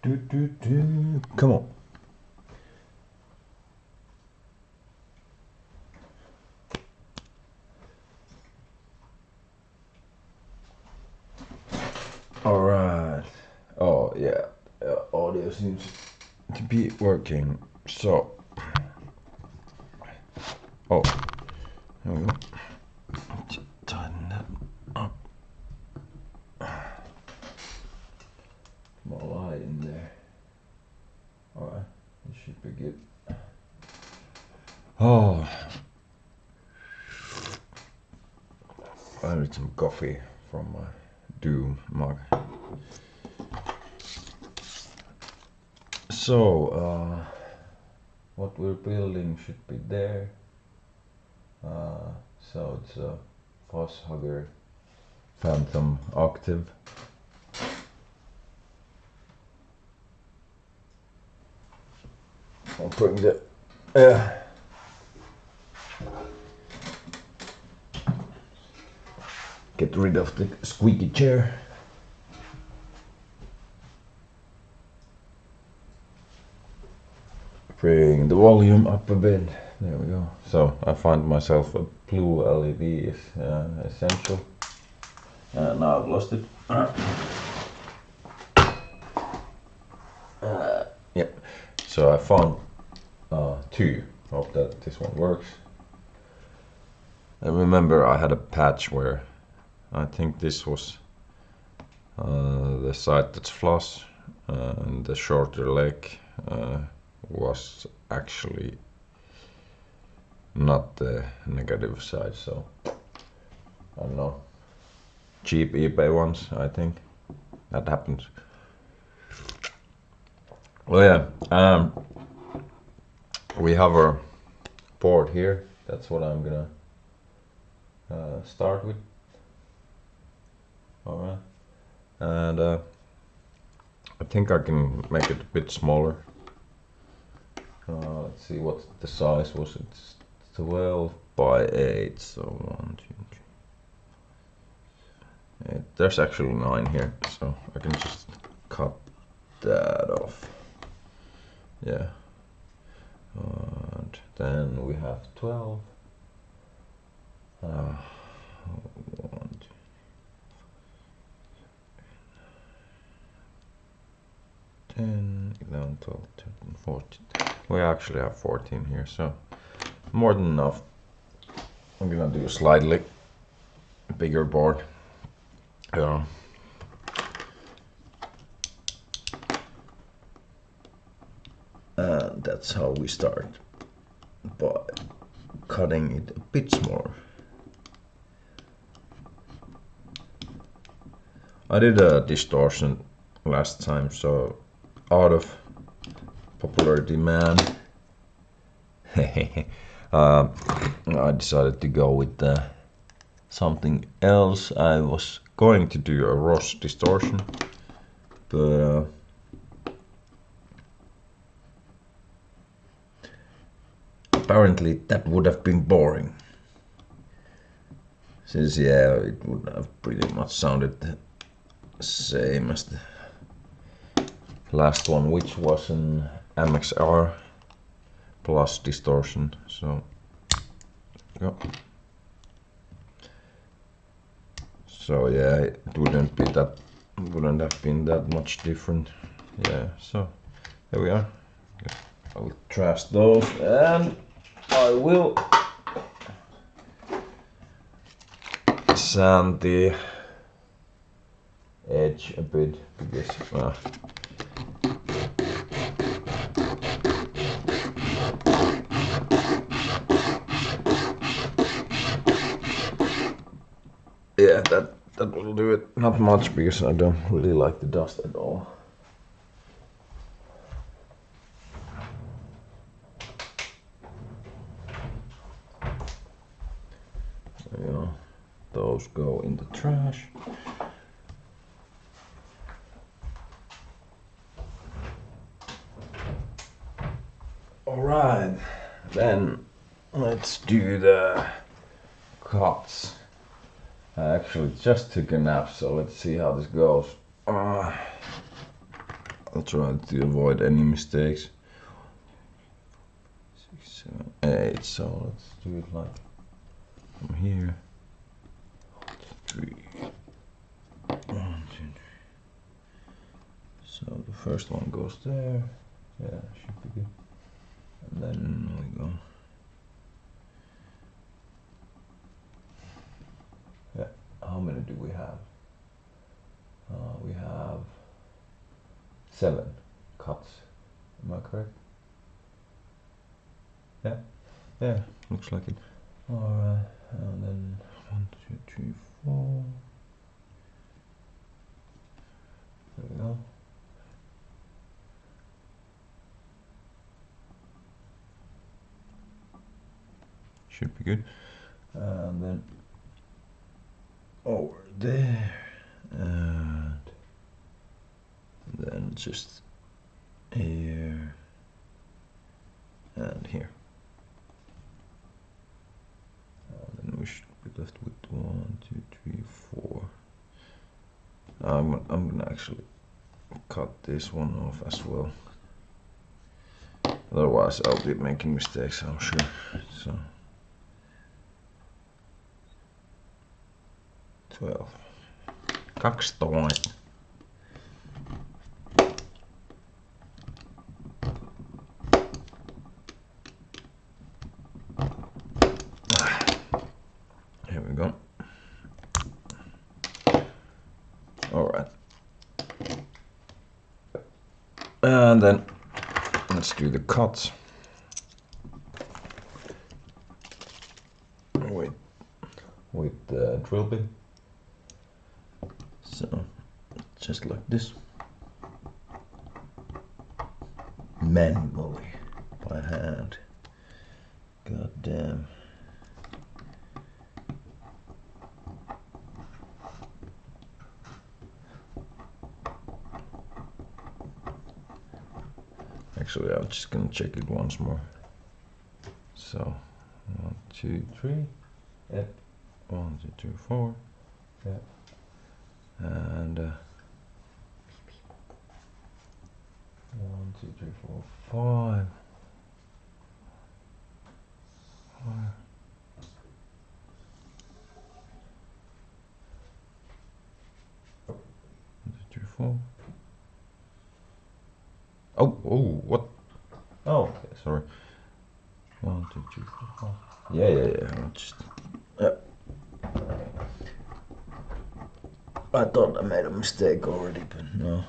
Come on. All right. Oh yeah, audio seems to be working. So, oh, there we go. Tighten that up. More light in there. All right, it should be good. Oh, I need some coffee from my Doom mug. So, what we're building should be there. So it's a Fuzzhugger Phantom Octave. I'll bring the get rid of the squeaky chair. Bring the volume up a bit. There we go. So I find myself a blue LED is essential. Now I've lost it. Yeah. So I found two. Hope that this one works. I remember I had a patch where I think this was the side that's flush and the shorter leg was actually not the negative side, so I don't know. Cheap eBay ones, I think. That happens. Well, yeah, we have our board here. That's what I'm gonna start with. Alright. And I think I can make it a bit smaller. Let's see what the size was. It's 12 by 8, so 1, 2, 3. 8. There's actually 9 here, so I can just cut that off. Yeah. And then we have 12. 1, 2, 10, 11, 12, 13, 14. We actually have 14 here, so more than enough. I'm gonna do a slightly bigger board. And that's how we start, by cutting it a bit smaller. I did a distortion last time, so out of popular demand I decided to go with something else. I was going to do a Ross distortion, but apparently that would have been boring, since yeah, it would have pretty much sounded the same as the last one, which was an MXR plus distortion. So yeah. So yeah, it wouldn't have been that much different. Yeah, so there we are. I will trash those, and I will sand the edge a bit, because yeah, that will do it. Not much, because I don't really like the dust at all. You know, those go in the trash. Alright, then let's do the cuts. I actually just took a nap, so let's see how this goes. I'll try to avoid any mistakes. 6, 7, 8. So let's do it like from here. 3. 1, 2, 3. So the first one goes there. Yeah, should be good. And then we go. Yeah. How many do we have? We have 7 cuts. Am I correct? Yeah. Yeah. Looks like it. All right. And then 1, 2, 3, 4. There we go. Should be good. And then over there, and then just here and here. And then we should be left with 1, 2, 3, 4. I'm gonna actually cut this one off as well. Otherwise I'll be making mistakes, I'm sure. So 12. 12. Here we go. Alright. And then let's do the cuts. With the drill bit. So just like this. Manually by hand. God damn. Actually, I'm just gonna check it once more. So 1, 2, 3. Yep. 1, 2, 3, 4. Yep. And 1, 2, 3, 4, 5. 5. 1, 2, 3, 4. Oh, what? Oh, okay, sorry. 1, 2, 3, 4, 5. Yeah. I'll just. I thought I made a mistake already, but no.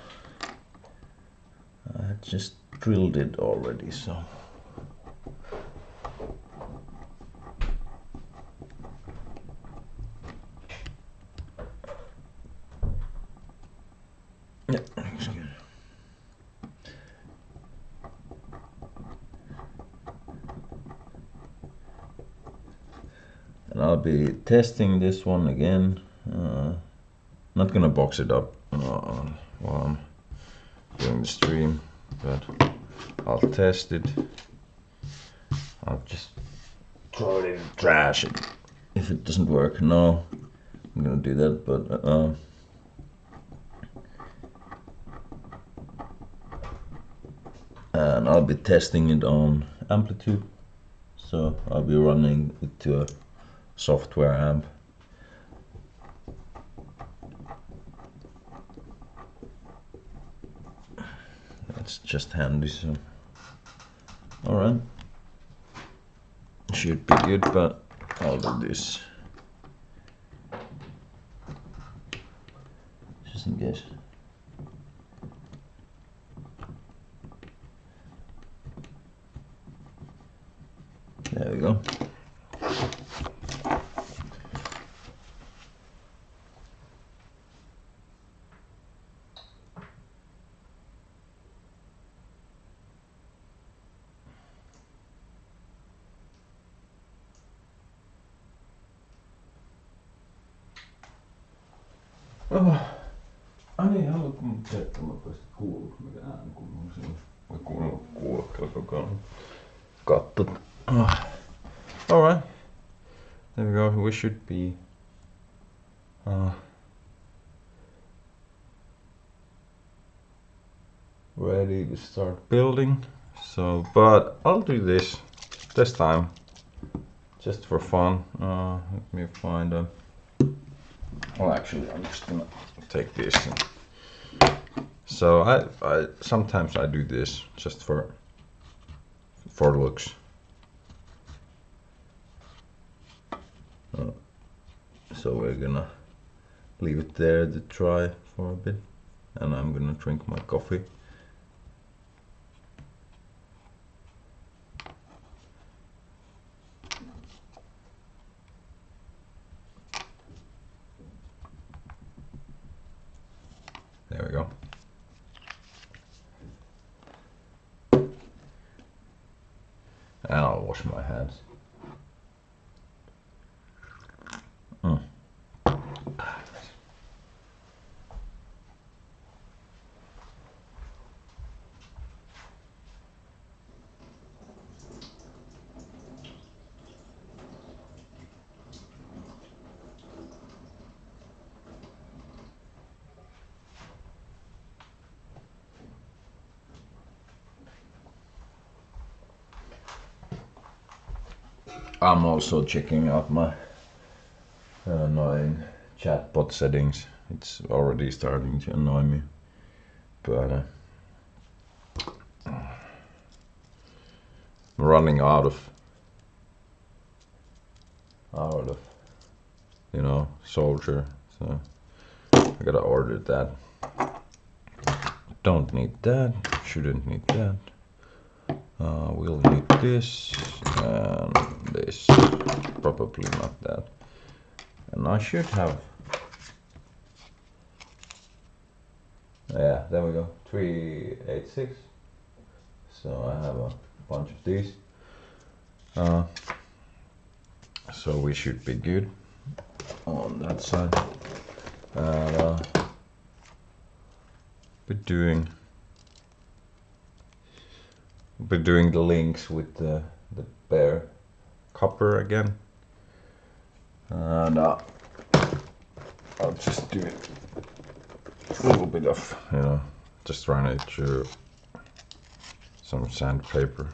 I just drilled it already, so. Yeah, looks good. And I'll be testing this one again. Not gonna box it up while I'm doing the stream, but I'll test it. I'll just throw it in the trash if it doesn't work. No, I'm gonna do that, but and I'll be testing it on amplitube, so I'll be running it to a software amp. That's just handy, so alright, should be good, but I'll do this just in case. There we go. Niin, haluatko mun tehdä nopeasti kuuluu, mikä ääni kuuluu sinne? Voi kuuluu koko ajan. Kattot. Alright. There we go. We should be ready to start building. So, but I'll do this time, just for fun. Let me find a. Well, actually, I'm just gonna take this. So I sometimes I do this just for looks. So we're gonna leave it there to dry for a bit, and I'm gonna drink my coffee. There we go. And I'll wash my hands. I'm also checking out my annoying chatbot settings. It's already starting to annoy me, but I'm running out of you know, soldier, so I gotta order that. Don't need that, shouldn't need that. We'll need this and this, probably not that. And I should have, yeah, there we go, 386. So I have a bunch of these. So we should be good on that side. And be doing the links with the bare copper again, and I'll just do it a little bit of, you know, just run it through some sandpaper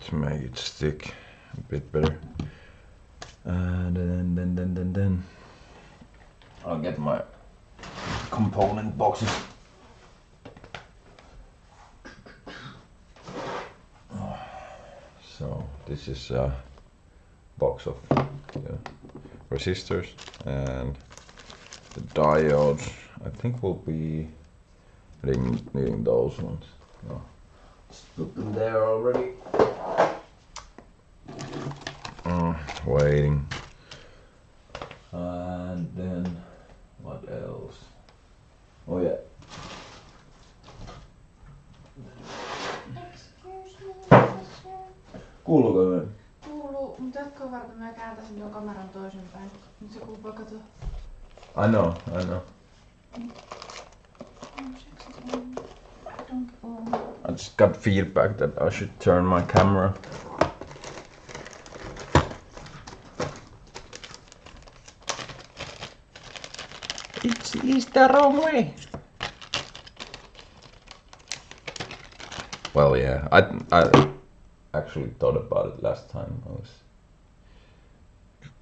to make it stick a bit better. And then I'll get my component boxes. So this is a box of resistors, and the diodes I think will be needing those ones. No, just put them there already. Waiting. And then what else? Oh yeah. Kuuluuko me? Kuuluu, mutta jatkoa varten mä kääntäisin tuon kameran toisinpäin. Nyt se kuuluu kato. I know. I just got feedback that I should turn my camera. It's the wrong way. Well, yeah, I actually thought about it last time I was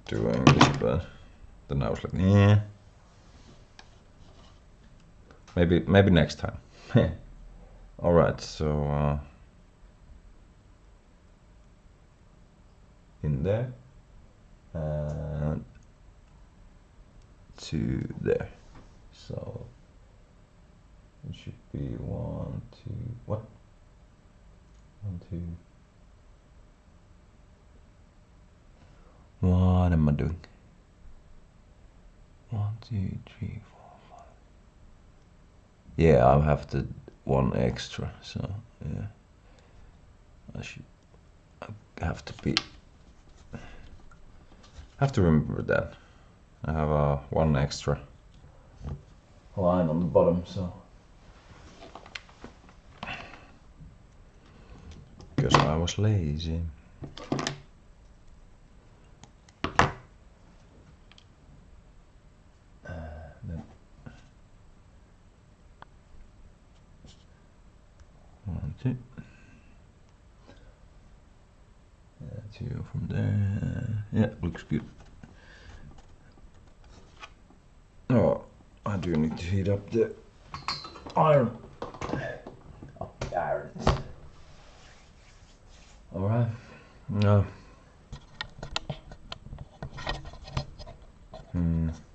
doing this, but then I was like, yeah, maybe next time. All right, so in there and to there, so it should be 1, 2, what? 1, 2. What am I doing? 1, 2, 3, 4, 5. Yeah, I'll have the one extra, so yeah. I have to remember that. I have one extra line on the bottom, so because I was lazy. see. Two from there. Yeah, looks good. Oh, I do need to heat up the iron. Up the irons. Alright. No.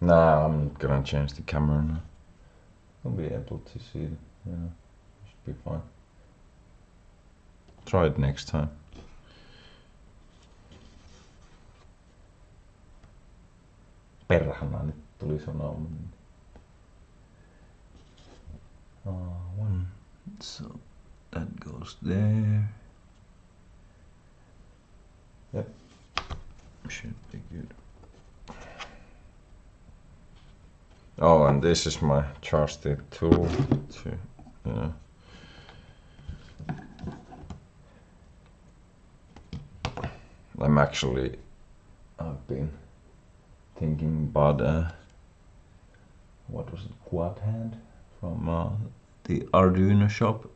Nah, I'm not gonna change the camera now. I'll be able to see it. Yeah, should be fine. Try it next time. Perhana, nyt tuli sanoma. One. So that goes there. Yep. Should be good. Oh, and this is my chopstick tool to, I've been thinking about what was it, quad hand from the Arduino shop.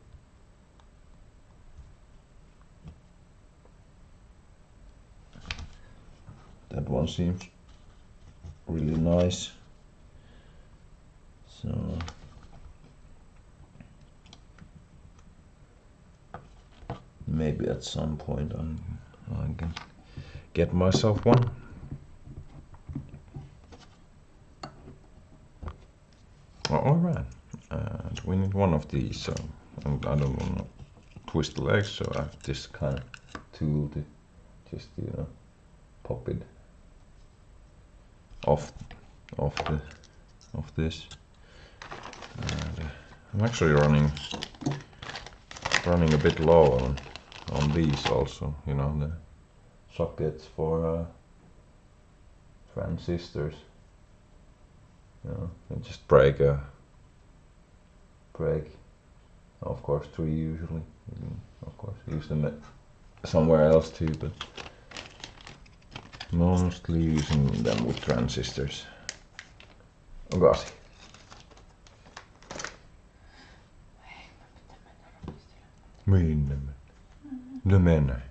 That one seems really nice. So maybe at some point I can get myself one. Alright, we need one of these, so I don't want to twist the legs, so I have this kind of tool to just, pop it off this. And, I'm actually running a bit low on these also, the sockets for transistors. And just break, of course 3 usually. You can, of course, use them somewhere else too, but mostly using them with transistors. Oh gosh. Minne? No mennään.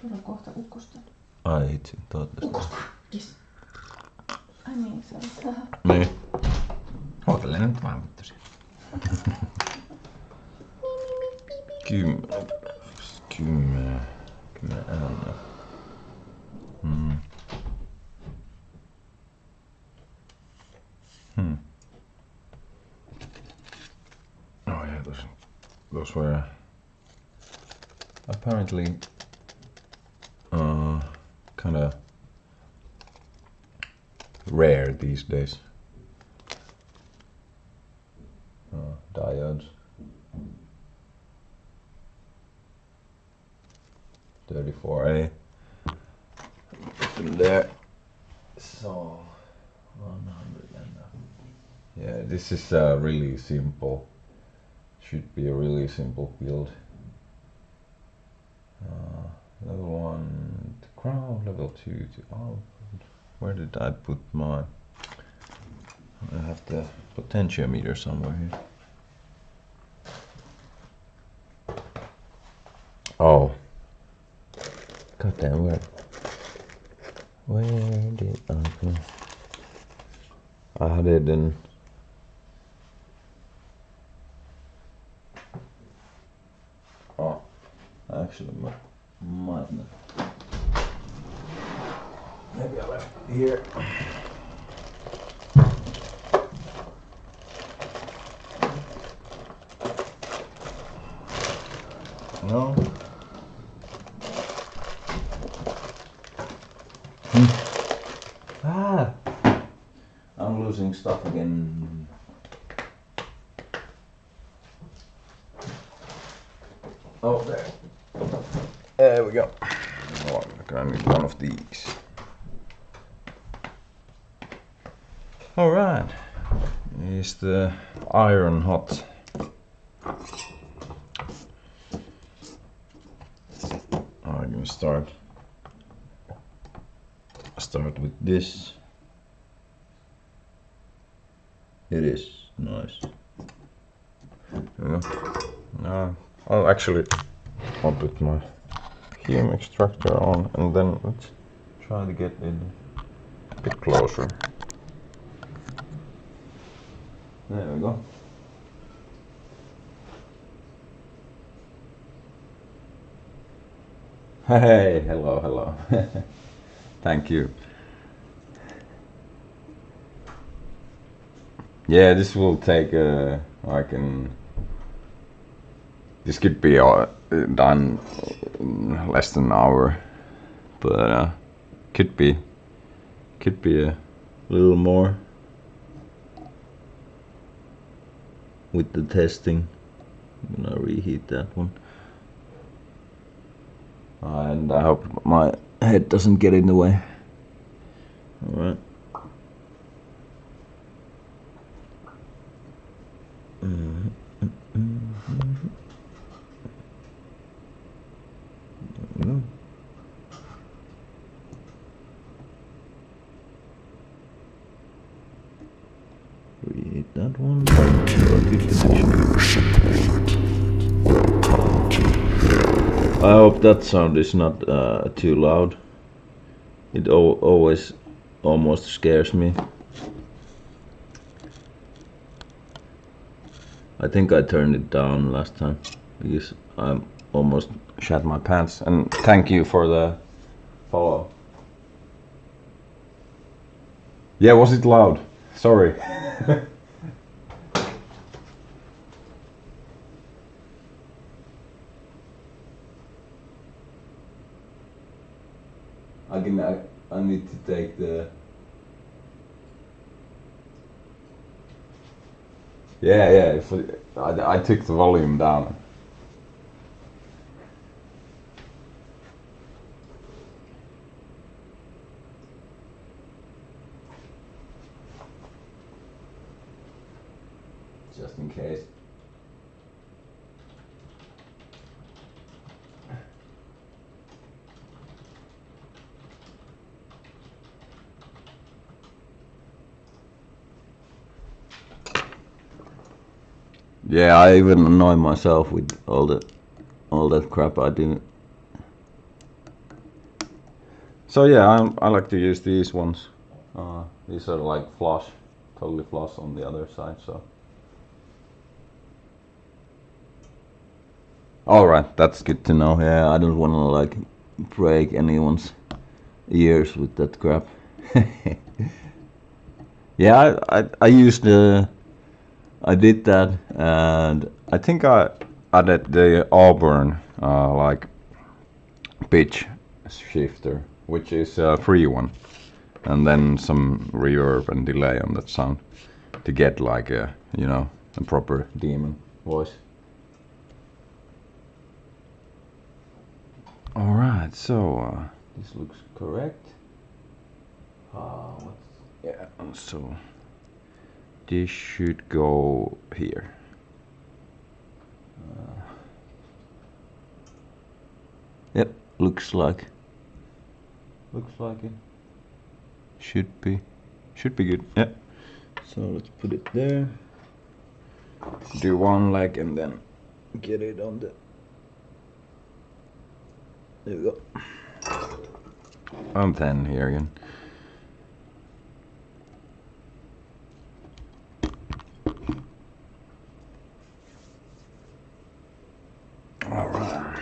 Sulla on kohta ukkosta. Ai itse, toivottavasti. Ukkosta! Yes. Ai niin, se on. Niin. Ootele nyt vaan vittu siellä. 10 ääntä. Oh yeah, those were apparently kind of rare these days. Diodes. 34A. There. So 100 and yeah, this is really simple. Should be a really simple build. Level 1 to ground, level 2 to output. Where did I put mine? I have the potentiometer somewhere here. Oh. God damn, where did I go? I had it in. Oh, actually, might not. Maybe I left it here. No. Ah! I'm losing stuff again. Oh, there. There we go. Oh, I need one of these. Alright. Is the iron hot? I'm gonna start with this. It is nice. I'll actually put my fume extractor on, and then let's try to get it a bit closer. There we go. Hey, hello. Thank you. Yeah, this will take this could be done in less than an hour, but could be a little more with the testing. I'm gonna reheat that one, and I hope my head doesn't get in the way. All right. Read that one. I hope that sound is not too loud. It always almost scares me. I think I turned it down last time because I almost shat my pants. And thank you for the follow. Yeah, was it loud? Sorry. I need to take the. Yeah. I took the volume down. Just in case. Yeah, I even annoy myself with all that crap I do. So yeah, I like to use these ones. These are like flush, totally flush on the other side. So. All right, that's good to know. Yeah, I don't want to like break anyone's ears with that crap. Yeah, I used I did that, and I think I added the Auburn like pitch shifter, which is a free one, and then some reverb and delay on that sound to get like a a proper demon voice. All right, so this looks correct. Yeah, so this should go here. Yep, looks like it. Should be good. Yep. So let's put it there. Do one leg and then get it on the. There we go. And then here again. Alright.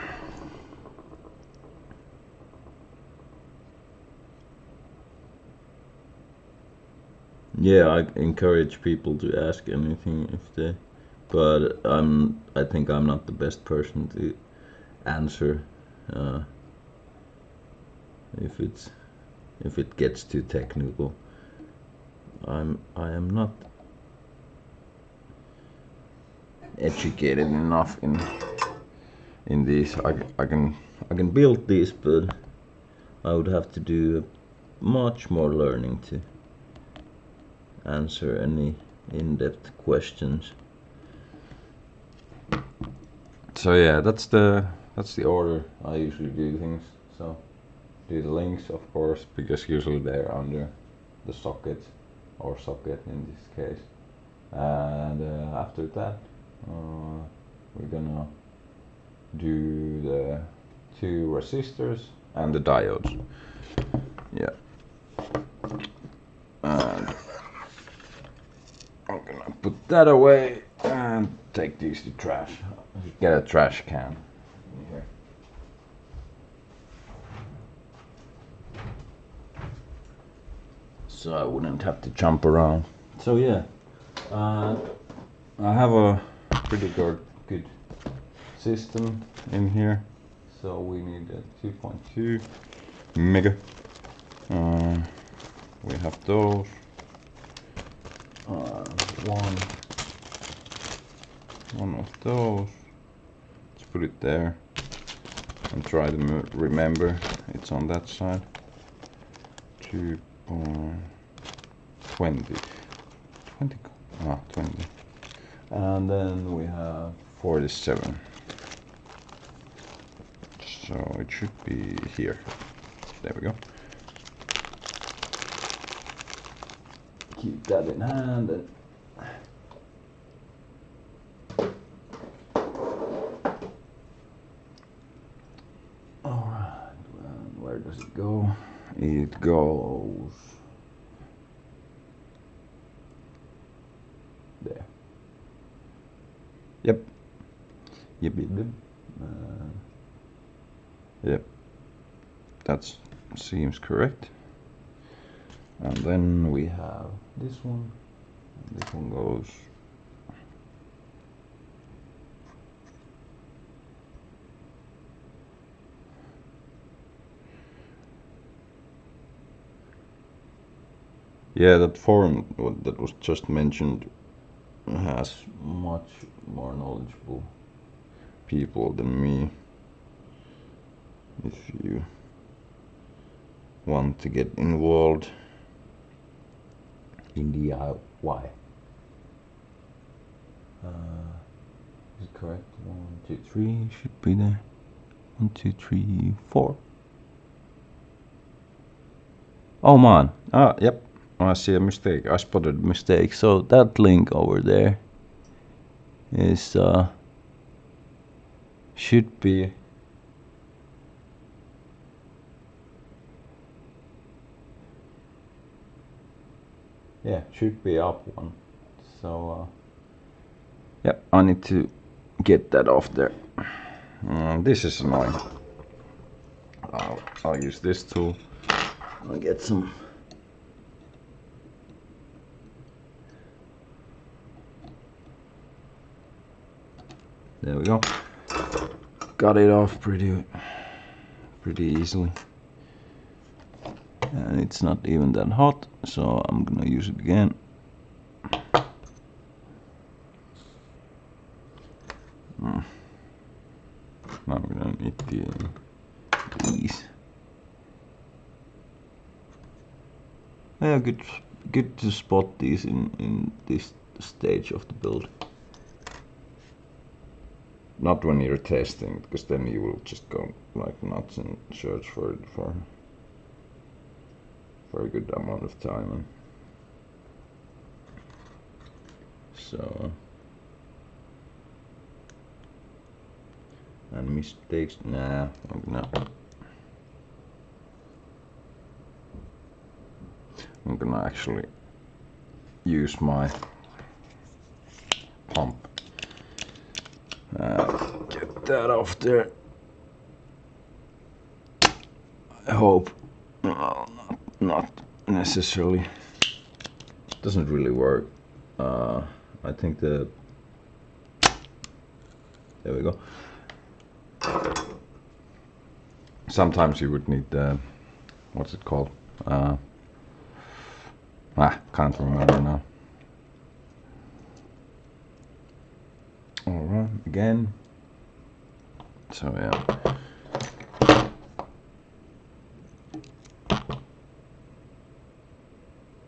Yeah, I encourage people to ask anything if they, but I think I'm not the best person to answer if it gets too technical. I am not educated enough in these. I can build these, but I would have to do much more learning to answer any in-depth questions. So yeah, that's the order I usually do things. So do the links, of course, because usually they're under the socket, or socket in this case, and after that we're gonna do the 2 resistors and the diodes. Yeah. And I'm gonna put that away and take these to trash. Get a trash can here. So I wouldn't have to jump around. So yeah, I have a pretty good system in here. So we need a 2.2 mega. We have those. One of those. Let's put it there and try to remember it's on that side. 2.20. 20. And then we have 47. So it should be here. There we go. Keep that in hand. And alright, where does it go? It goes there. Yep. Yep. Yep. That seems correct. And then we have this one. This one goes yeah, that forum that was just mentioned has much more knowledgeable people than me. If you want to get involved in DIY. Is it correct? 1, 2, 3 should be there. 1, 2, 3, 4. Oh man! Yep. I see a mistake. I spotted a mistake. So that link over there is should be should be up one. So yep, I need to get that off there. This is annoying. I'll use this tool. I'll get some. There we go. Got it off pretty easily. And it's not even that hot, so I'm gonna use it again. I'm gonna need these. Yeah, good to spot these in this stage of the build. Not when you're testing, because then you will just go like nuts and search for it for a good amount of time. So and mistakes, nah, I'm gonna actually use my pump. Get that off there. I hope. No, not necessarily. Doesn't really work. I think there we go. Sometimes you would need the, what's it called? Can't remember now. Alright, again. So yeah.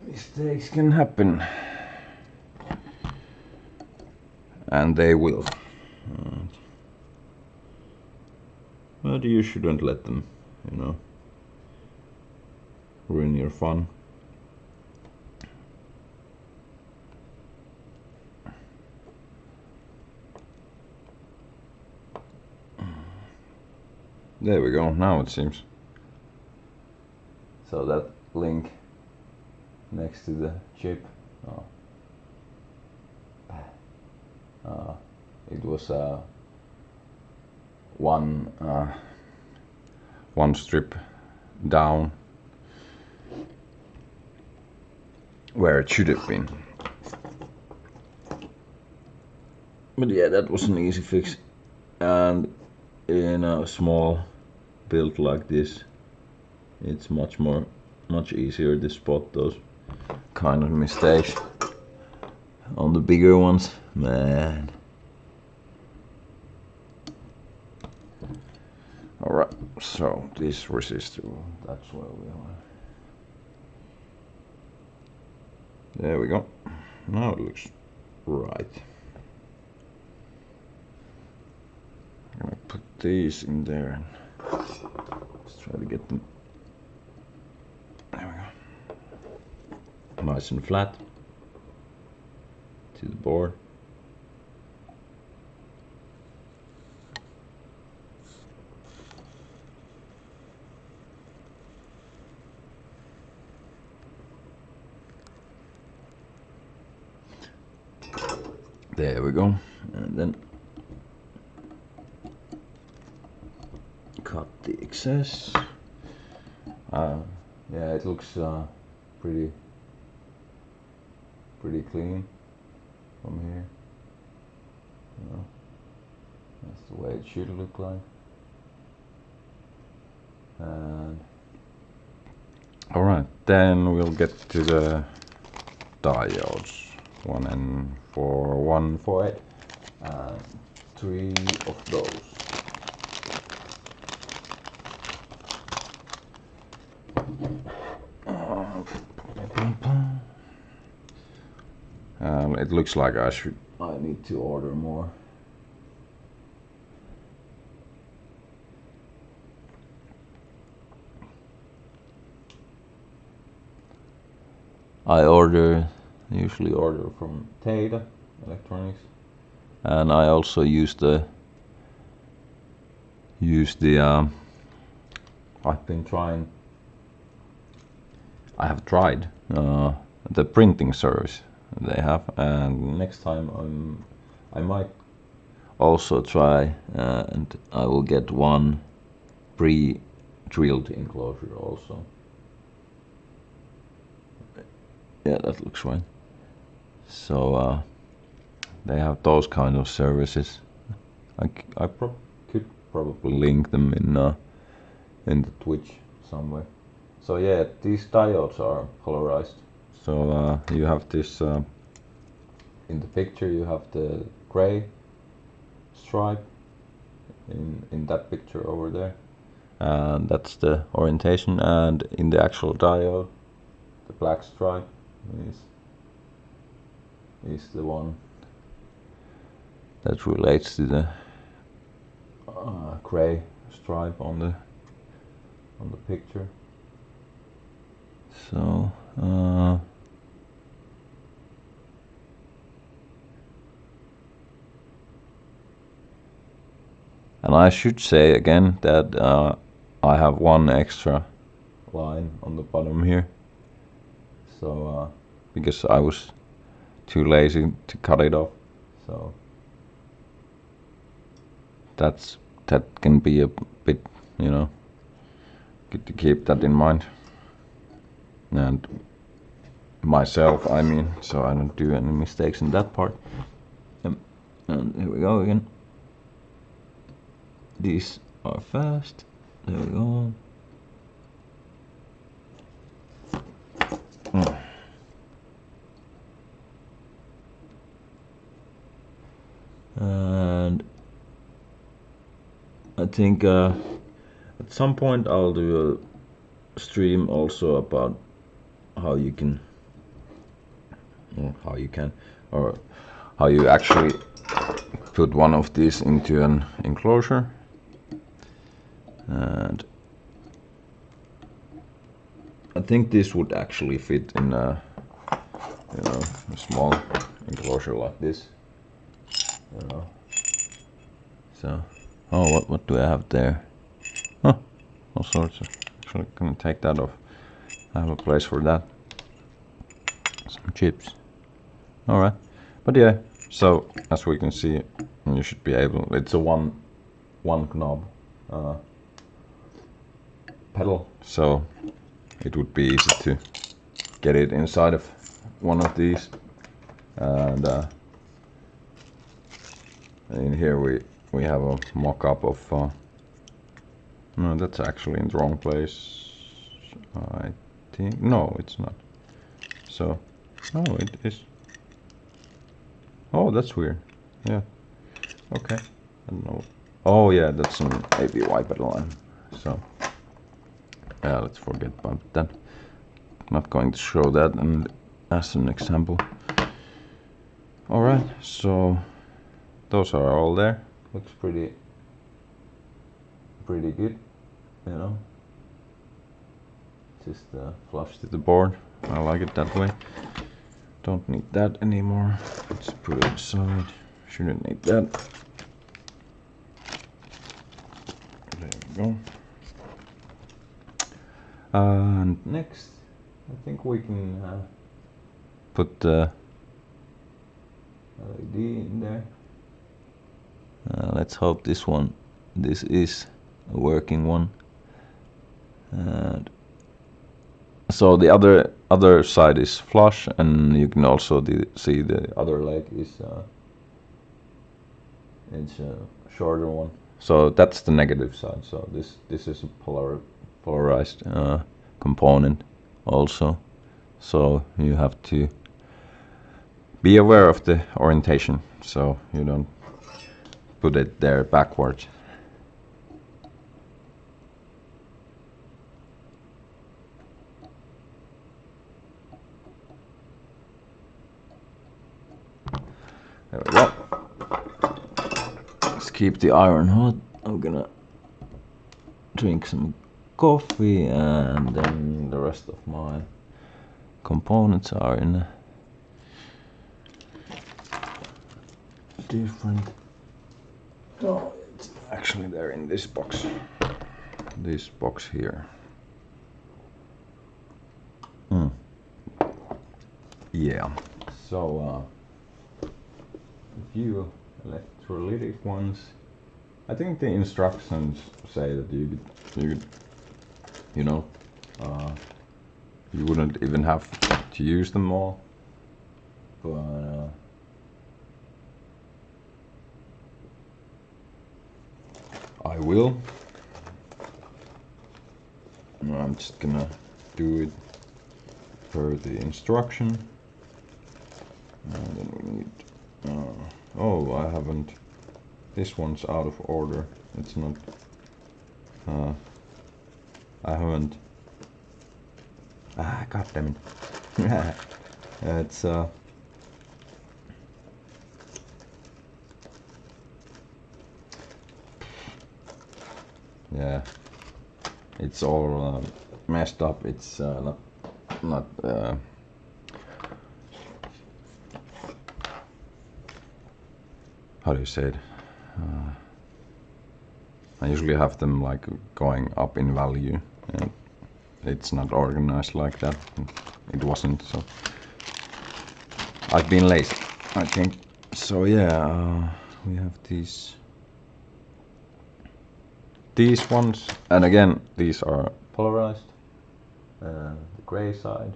Mistakes can happen. And they will. But you shouldn't let them, ruin your fun. There we go, now it seems. So that link next to the chip, it was one strip down where it should have been. But yeah, that was an easy fix, and in a small build like this, it's much easier to spot those kind of mistakes. On the bigger ones, man. Alright, so this resistor, that's where we are. There we go. Now it looks right. I'm gonna put these in there and let's try to get them. There we go. Nice and flat to the board. There we go, and then cut the excess. Yeah, it looks pretty clean from here. You know, that's the way it should look like. And all right, then we'll get to the diodes. 1N4148 and 3 of those. It looks like I need to order more. I usually order from Tata Electronics, and I also use the I have tried the printing service they have, and next time I might also try and I will get one pre-drilled enclosure also. Yeah, that looks right. So they have those kind of services. I could probably link them in the Twitch somewhere. So yeah, these diodes are polarized. So you have this in the picture. You have the gray stripe in that picture over there, and that's the orientation. And in the actual diode, the black stripe is the one that relates to the gray stripe on the picture. So and I should say again that I have one extra line on the bottom here. So because I was too lazy to cut it off, so that can be a bit, you know, good to keep that in mind. And myself, I mean, so I don't do any mistakes in that part. And here we go again. These are fast. There we go. And I think at some point I'll do a stream also about how you actually put one of these into an enclosure. And I think this would actually fit in a, you know, a small enclosure like this. You know. So, oh, what do I have there? all sorts of. Actually, gonna take that off. I have a place for that. Some chips. All right, but yeah. So as we can see, you should be able. It's a one knob pedal, so it would be easy to get it inside of one of these. And in here we have a mock-up of. No, that's actually in the wrong place. I think no, it's not. So, oh, it is. Oh, that's weird. Yeah. Okay. I don't know. Oh yeah, that's an ABY pedal line. So, yeah, let's forget about that. Not going to show that and as an example. All right. So those are all there. Looks pretty good. You know, just flush to the board. I like it that way. Don't need that anymore. Let's put it aside. Shouldn't need that. There we go. And next, I think we can put the LED in there. Let's hope this is a working one. And so the other side is flush, and you can also see the other leg is it's a shorter one. So that's the negative side. So this is a polarized component also. So you have to be aware of the orientation, so you don't put it there backwards. There we go. Let's keep the iron hot. I'm gonna drink some coffee, and then the rest of my components are in a different. No, it's actually they're in this box. This box here. Yeah. So a few electrolytic ones. I think the instructions say that you know, you wouldn't even have to use them all, but I will. I'm just gonna do it per the instruction. And then we need. Oh, I haven't. This one's out of order. It's not. I haven't. God damn it! It's yeah. It's all messed up. It's not. How do you say it? I usually have them like going up in value, and it's not organized like that. It wasn't, so I've been lazy, I think. So yeah, we have these ones, and again these are polarized. The gray side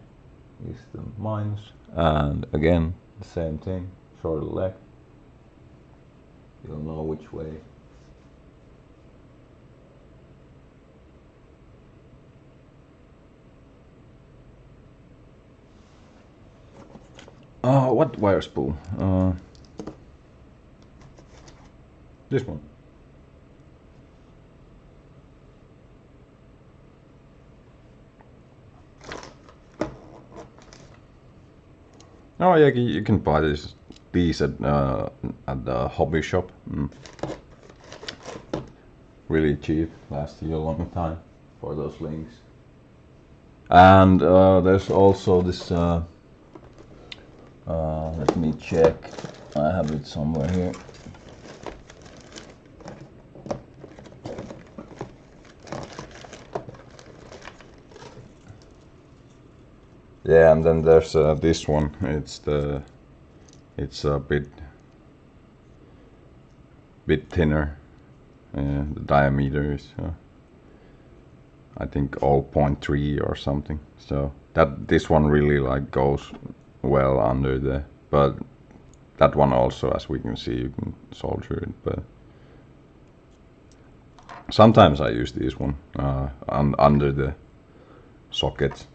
is the minus, and again the same thing, shorter leg. You'll know which way. What wire spool? This one. Oh yeah, you can buy these at the hobby shop. Really cheap, lasts you a long time for those links. And there's also this. Let me check. I have it somewhere here. Yeah, and then there's this one. It's a bit thinner. The diameter is I think 0.3 or something. So this one really like goes well under the, but that one also, as we can see, you can solder it. But sometimes I use this one under the sockets.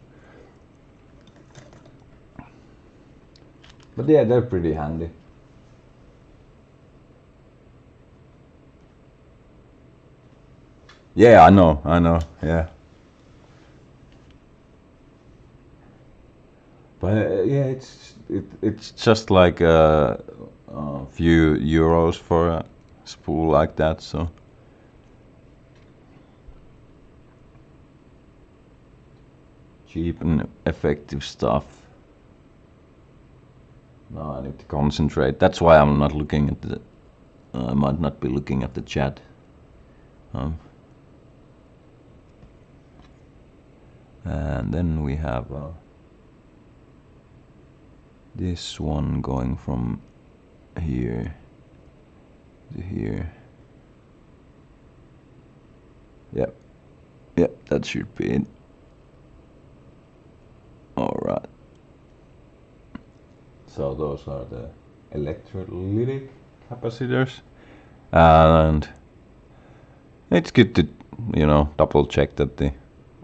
But yeah, they're pretty handy. Yeah, I know, yeah. But yeah, it's just like a few euros for a spool like that, so. Cheap and effective stuff. No, I need to concentrate. That's why I'm not looking at the. I might not be looking at the chat. And then we have this one going from here to here. Yep, that should be it. Alright. So those are the electrolytic capacitors. And it's good to, double check that the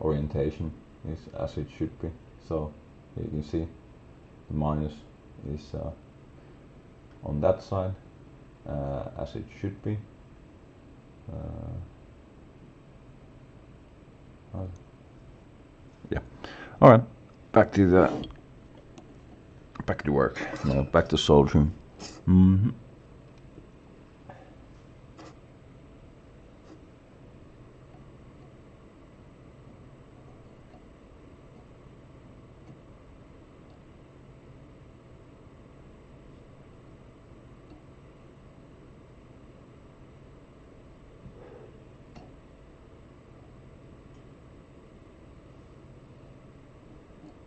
orientation is as it should be. So you can see the minus is on that side as it should be. Yeah. All right. Back to work. No, back to soldering.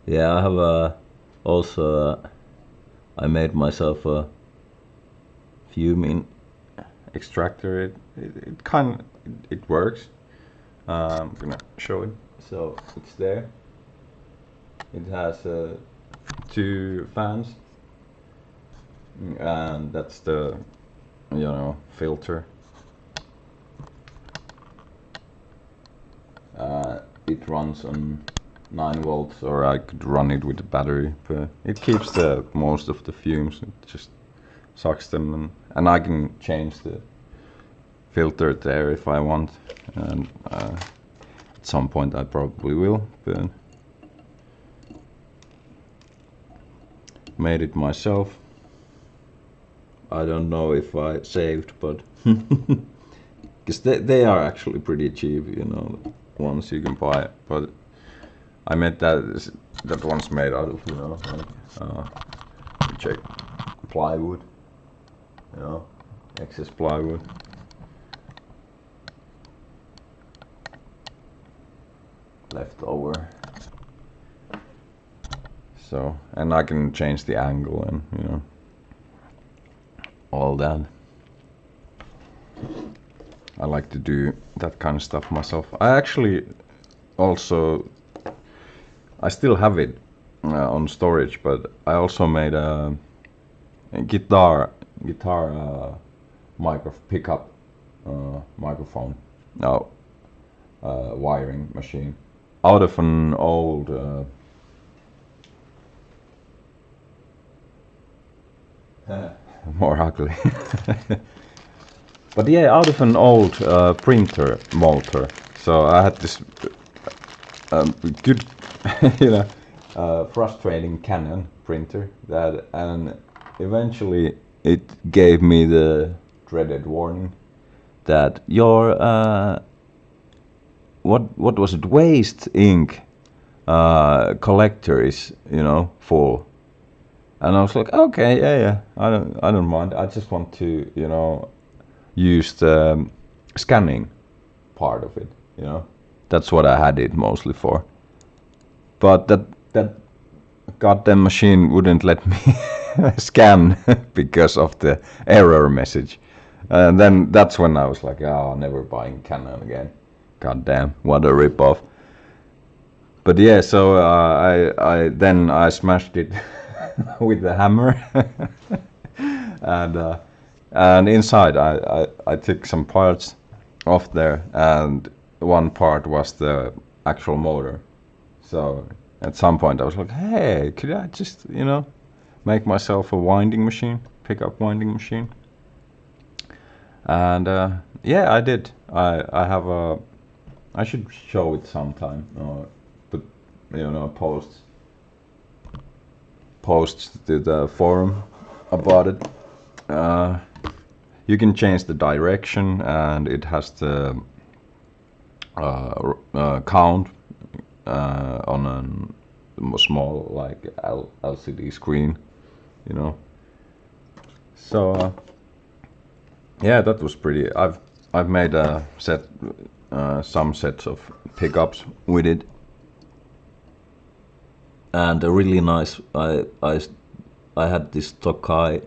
Yeah, I have also I made myself a fuming extractor. It kind of it works. I'm gonna show it. So it's there. It has 2 fans, and that's the filter. It runs on 9 volts, or I could run it with a battery, but it keeps the most of the fumes. It just sucks them, and I can change the filter there if I want, and at some point I probably will, but made it myself. I don't know if I saved, but because they are actually pretty cheap, ones you can buy, but I made that one's made out of check plywood, excess plywood. Left over. So, and I can change the angle and all that. I like to do that kind of stuff myself. I actually also, I still have it on storage, but I also made a guitar pickup microphone, wiring machine out of an old more ugly. But yeah, out of an old printer motor. So I had this good, frustrating Canon printer and eventually it gave me the dreaded warning that your what was it, waste ink collector is full. And I was like, okay, yeah, I don't mind. I just want to, use the scanning part of it, That's what I had it mostly for. But that goddamn machine wouldn't let me scan because of the error message. And then that's when I was like, oh, never buying Canon again. Goddamn, what a ripoff. But yeah, so I smashed it with the hammer, and inside I took some parts off there, and one part was the actual motor. So at some point I was like, hey, could I just, make myself a winding machine, pickup winding machine? And yeah, I did. I have a. I should show it sometime. But posts to the forum about it. You can change the direction, and it has the count on a small like LCD screen, So yeah, that was pretty. I've made a some sets of pickups with it, and a really nice. I had this Tokai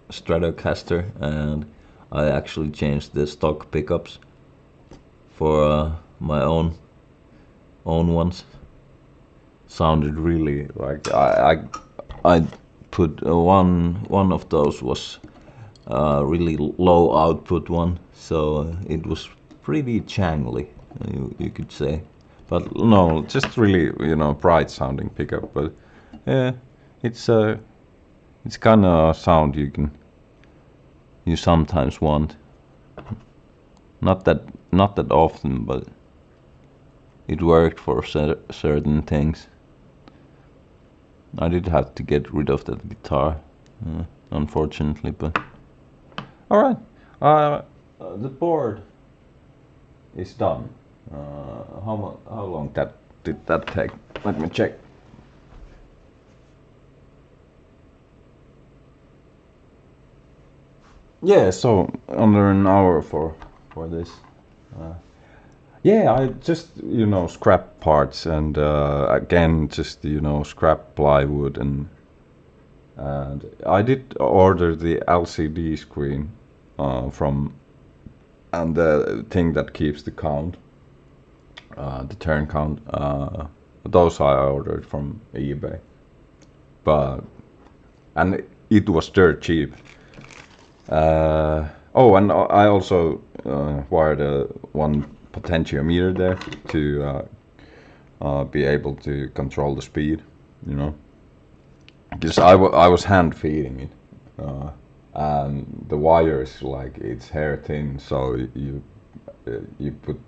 Stratocaster, and I actually changed the stock pickups for my own ones. Sounded really like I put one of those was really low output one, so it was pretty jangly, you could say. But no, just really bright sounding pickup. But yeah, it's kind of a sound you sometimes want. Not that often, but it worked for certain things. I did have to get rid of that guitar, unfortunately, but all right. The board is done. How long did that take? Let me check. Yeah, so under an hour for this. Yeah, I just scrap parts, and again just scrap plywood, and I did order the LCD screen from, and the thing that keeps the count, the turn count. Those I ordered from eBay, and it was dirt cheap. Oh, and I also wired one potentiometer there to be able to control the speed, because I was hand feeding it, and the wire is like it's hair thin, so you put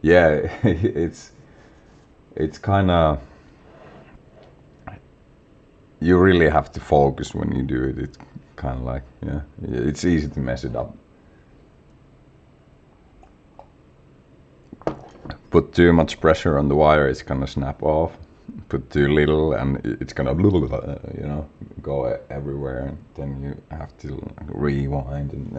yeah, it's kind of, you really have to focus when you do it. It's kind of like, yeah, it's easy to mess it up. Put too much pressure on the wire, it's gonna snap off. Put too little, and it's gonna go everywhere, and then you have to rewind and.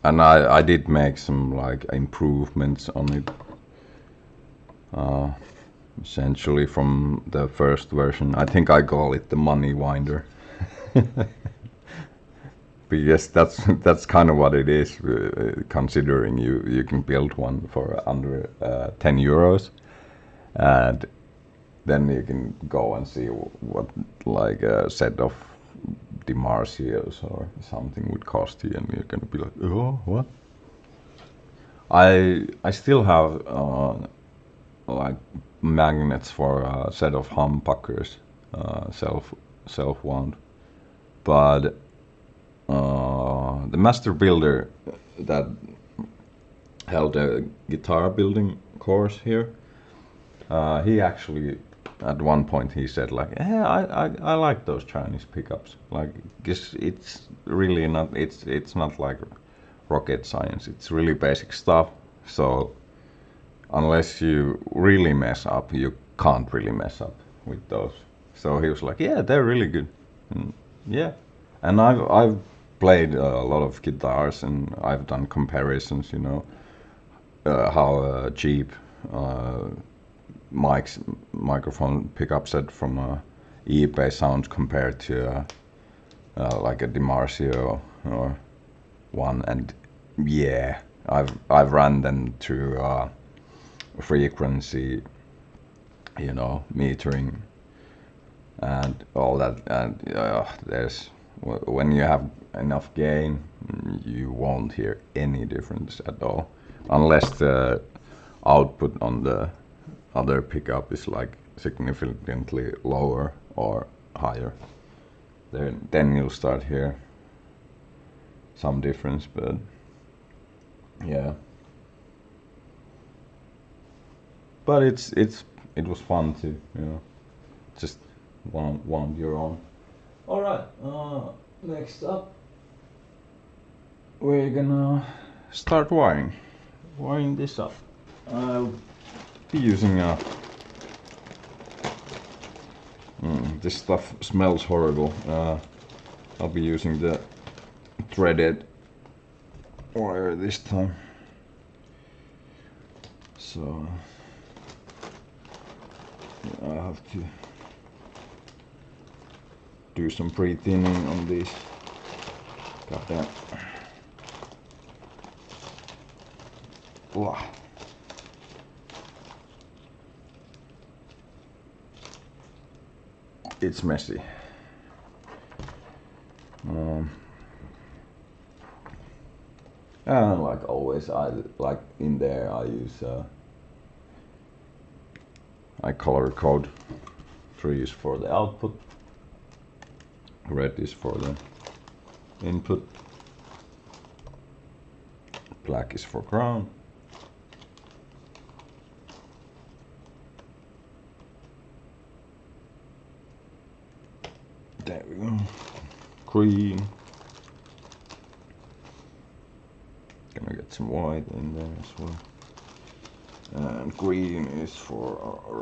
And I did make some like improvements on it, essentially from the first version. I think I call it the money winder. Because that's kind of what it is, considering you can build one for under 10 euros, and then you can go and see what like a set of DiMarcios or something would cost you, and you're gonna be like, oh, what? I still have like magnets for a set of humbuckers, self wound, but the master builder that held a guitar building course here, he actually at one point he said like, yeah, I like those Chinese pickups, like, cause it's really not, it's not like rocket science, it's really basic stuff, so unless you really mess up, you can't really mess up with those. So he was like, yeah, they're really good. Yeah, and I've played a lot of guitars and I've done comparisons, you know, how cheap microphone pickup set from eBay sounds compared to like a DiMarzio or one, and yeah, I've run them through frequency, you know, metering and all that, and there's, when you have enough gain, you won't hear any difference at all, unless the output on the other pickup is like significantly lower or higher. Then you'll start hear some difference, but yeah. But it was fun to, you know, just wound your own. All right. Next up, we're gonna start wiring this up. I'll be using this stuff smells horrible. I'll be using the threaded wire this time. So I have to do some pre-thinning on these. Goddamn. Wow. It's messy. And like always, I in there I use I color code. 3 is for the output, red is for the input, black is for ground, there we go, green, gonna get some white in there as well, and green is for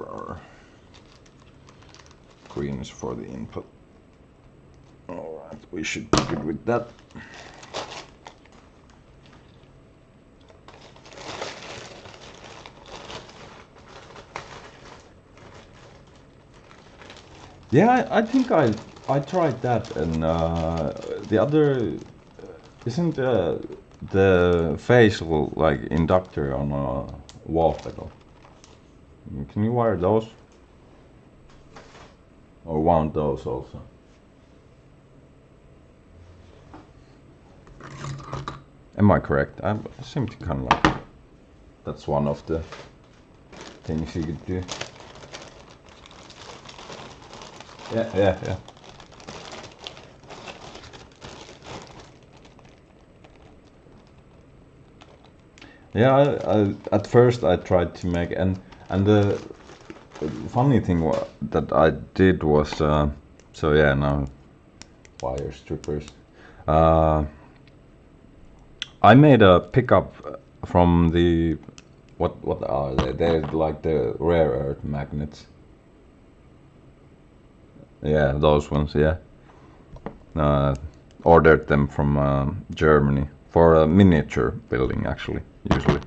the input. Alright, we should be good with that. Yeah, I think I tried that, and the other isn't the facial like inductor on a wall pedal. Can you wire those? Or wound those also? Am I correct? I seem to kind of like, that's one of the things you could do. Yeah. Yeah, I at first I tried to make, and the funny thing that I did was, so yeah, now wire strippers. I made a pickup from the, what are they? They're like the rare earth magnets. Yeah, those ones, yeah. Ordered them from Germany for a miniature building, actually, usually.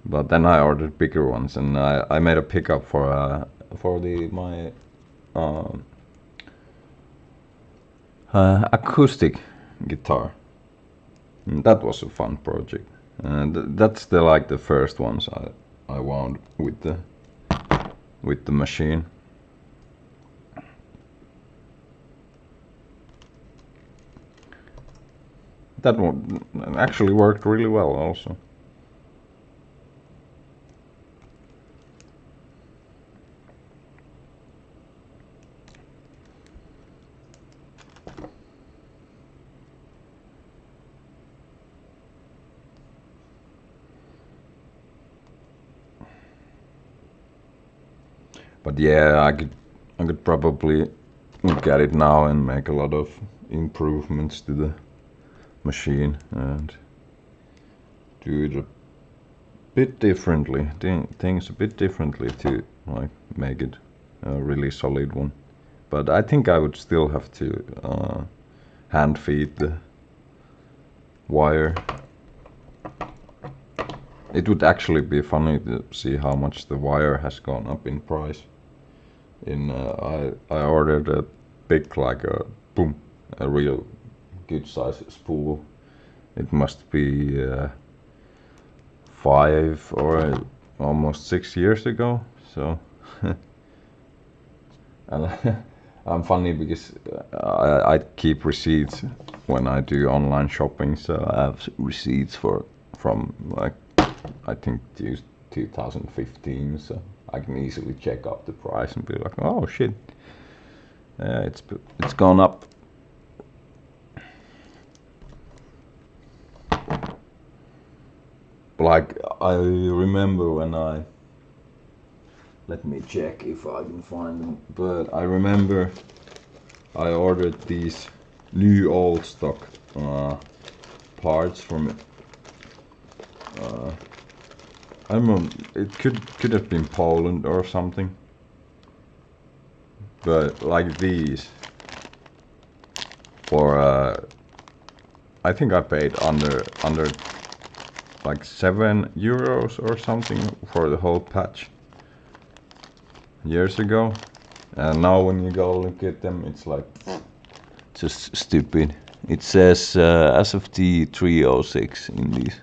But then I ordered bigger ones, and I made a pickup for my acoustic guitar. And that was a fun project. And that's the first ones I wound with the machine. That one actually worked really well also. But yeah, I could probably look at it now and make a lot of improvements to the machine and do it a bit differently, things a bit differently to like make it a really solid one. But I think I would still have to hand feed wire. It would actually be funny to see how much the wire has gone up in price. I ordered a big, like a real good size spool. It must be 5 or almost 6 years ago. So, and I'm funny because I keep receipts when I do online shopping. So I have receipts from like I think 2015. So I can easily check up the price and be like, oh shit, it's gone up. Like I remember when let me check if I can find them, but I remember I ordered these new old stock parts from I don't know, it could have been Poland or something, but like these for I think I paid under like €7 or something for the whole patch years ago, and now when you go look at them, it's like just stupid. It says SFT 306 in these,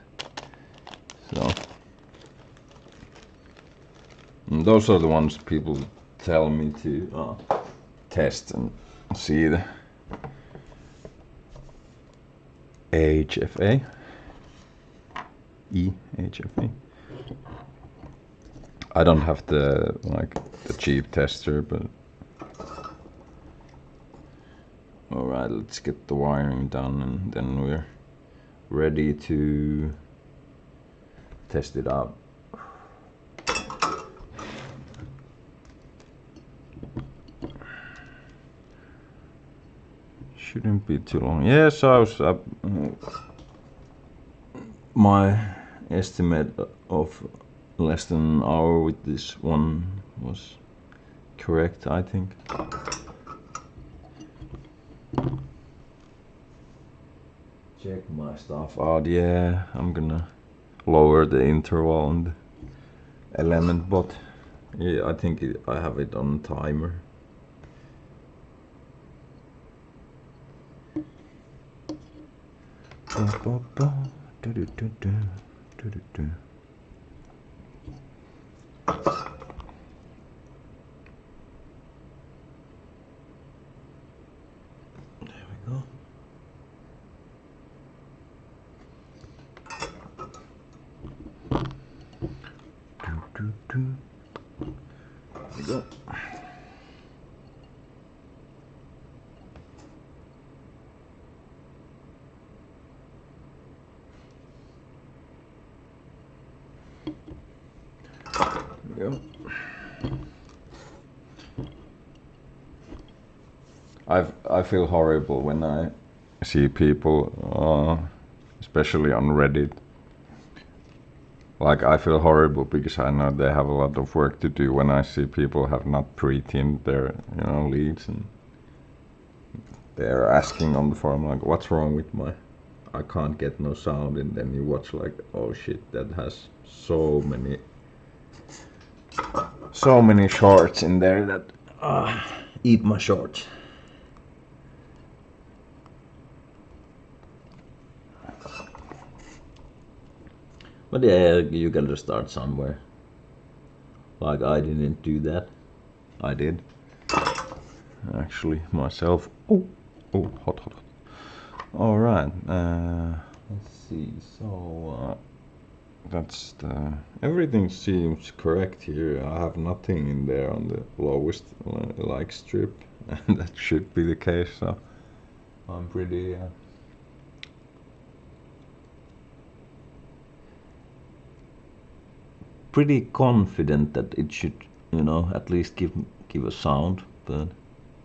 so and those are the ones people tell me to test and see the HFA. HFA. I don't have the cheap tester, but alright, let's get the wiring done and then we're ready to test it out. Shouldn't be too long. Yes, I was my estimate of less than an hour with this one was correct, I think. Check my stuff out. Yeah, I'm gonna lower the interval on the element, but yeah, I think I have it on timer. I feel horrible when I see people, especially on Reddit. Like I feel horrible because I know they have a lot of work to do when I see people have not pre-timed their leads, and they're asking on the forum like, what's wrong with I can't get no sound, and then you watch like, oh shit, that has so many shorts in there that eat my shorts. But yeah, you gotta start somewhere. Like I didn't do that. I did. Actually, myself. Oh, hot. Alright, let's see. So, that's everything seems correct here. I have nothing in there on the lowest like strip, and that should be the case. So, I'm pretty confident that it should, at least give a sound. But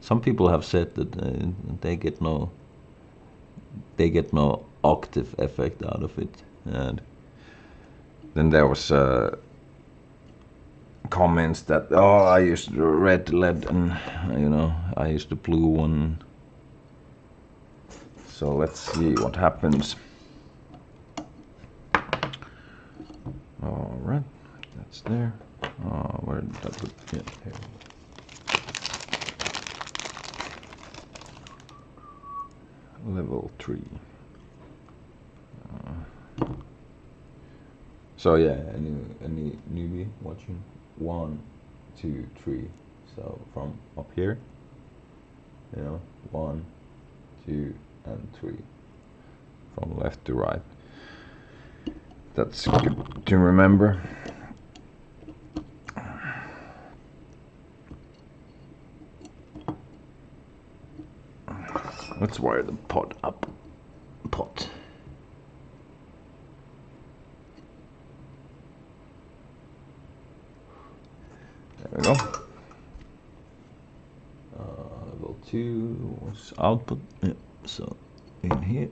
some people have said that they get no octave effect out of it. And then there was comments that I used red LED and I used the blue one. So let's see what happens. there. Where did that put? Yeah, here. Level 3. So yeah, any newbie watching? 1, 2, 3. So from up here, you know, 1, 2, and 3. From left to right. That's good to remember. Let's wire the pot up. Pot. There we go. Level 2 was output. Yeah. So in here,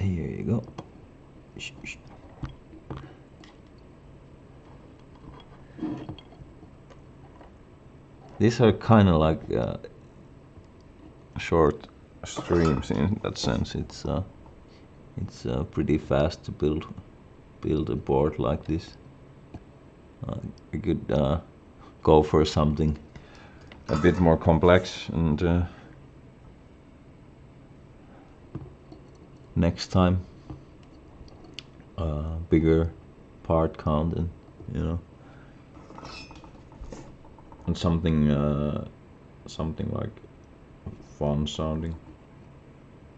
here you go. These are kind of like short streams in that sense. It's pretty fast to build a board like this. You could go for something a bit more complex, and next time bigger part count, and you know, and something like fun sounding.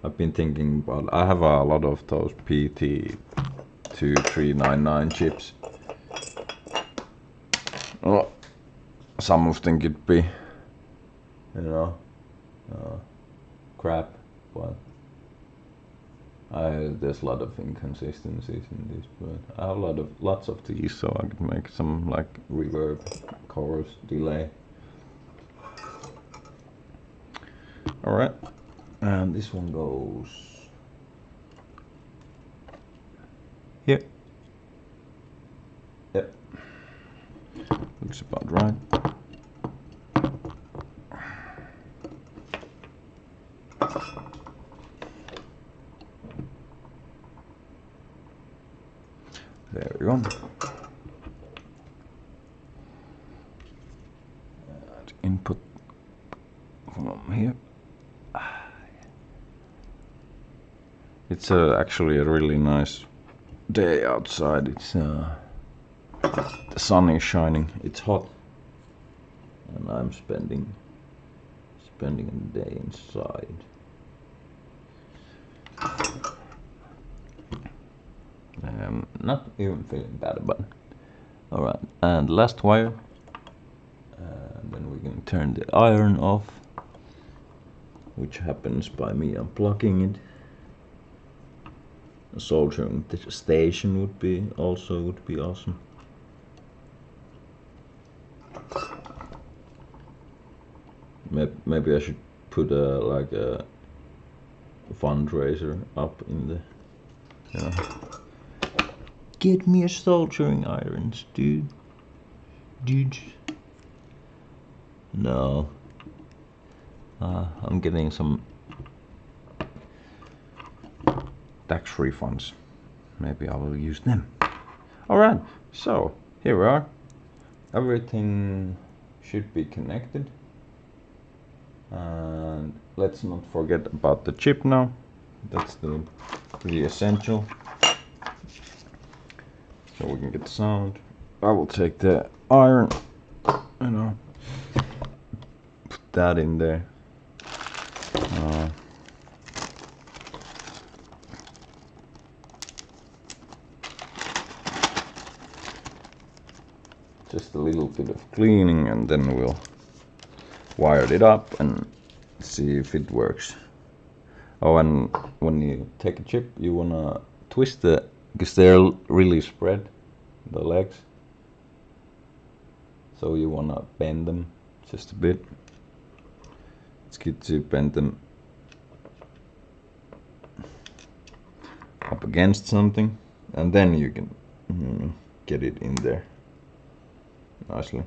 I've been thinking about, I have a lot of those PT2399 chips. Well, some of them could be, you know, crap, but there's a lot of inconsistencies in this, but I have lots of these, so I could make some like reverb, chorus, delay. Alright, and this one goes here. Yep, looks about right. There we go. And input from here. It's actually a really nice day outside. It's the sun is shining. It's hot, and I'm spending a day inside. Not even feeling bad about it. Alright, and last wire, and then we can turn the iron off, which happens by me unplugging it. Soldering the station would be awesome. Maybe I should put like a fundraiser up in the, you know, get me a soldering irons, dude. No, I'm getting some tax refunds. Maybe I will use them. Alright, so here we are. Everything should be connected. And let's not forget about the chip now. That's the pretty essential. So we can get the sound. I will take the iron, you know, put that in there. Just a little bit of cleaning, and then we'll wire it up and see if it works. Oh, and when you take a chip, you wanna twist it, because they're really spread, the legs. So you wanna bend them just a bit. It's good to bend them up against something, and then you can get it in there nicely.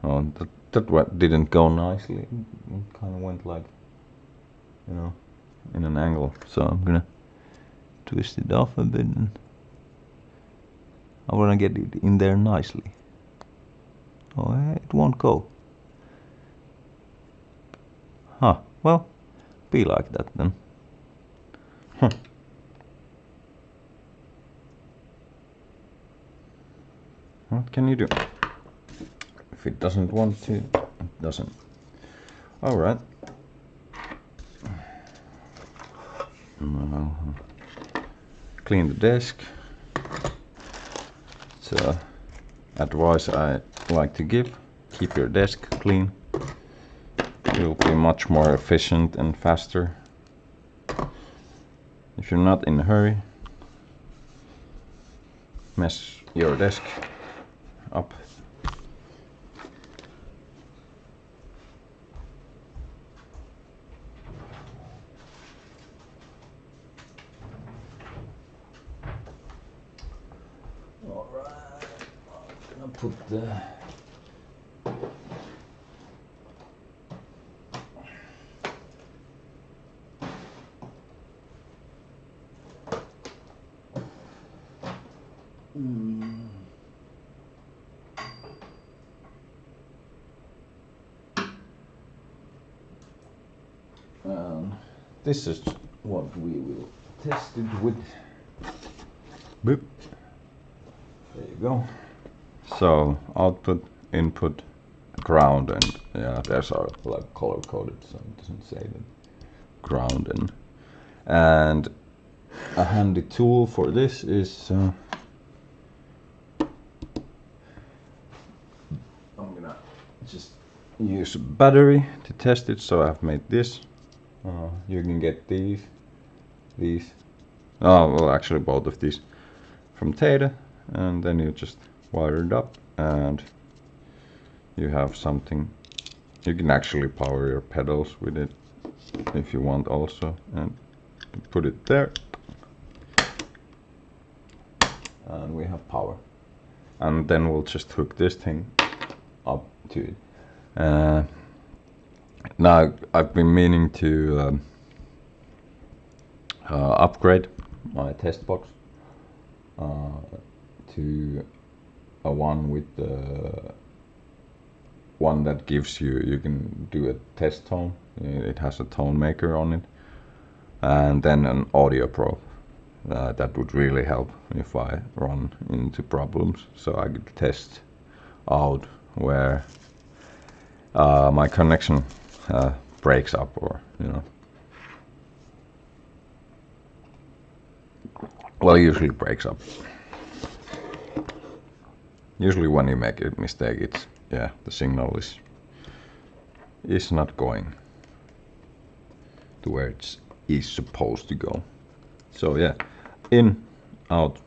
Oh, that didn't go nicely. It kind of went like, you know, in an angle. So I'm gonna twist it off a bit. And I wanna get it in there nicely. Oh, it won't go. Huh, well, be like that then. Huh. What can you do? If it doesn't want to, it doesn't. Alright. Clean the desk. It's advice I like to give. Keep your desk clean. You'll be much more efficient and faster. If you're not in a hurry, mess your desk up. Alright, I'm gonna put the this is what we will test it with. Boop. There you go. So output, input, ground, and yeah, there's our like color coded, so it doesn't say that. Ground and a handy tool for this is I'm gonna just use a battery to test it. So I've made this. You can get these. Oh well, actually both of these from Tata, and then you just wire it up, and you have something. You can actually power your pedals with it if you want also, and put it there, and we have power. And then we'll just hook this thing up to it. Now I've been meaning to upgrade my test box to a one with the one that gives you can do a test tone. It has a tone maker on it, and then an audio probe. That would really help if I run into problems, so I could test out where my connection breaks up, or well, usually breaks up. Usually when you make a mistake, it's the signal is not going to where it is supposed to go. So yeah, in, out,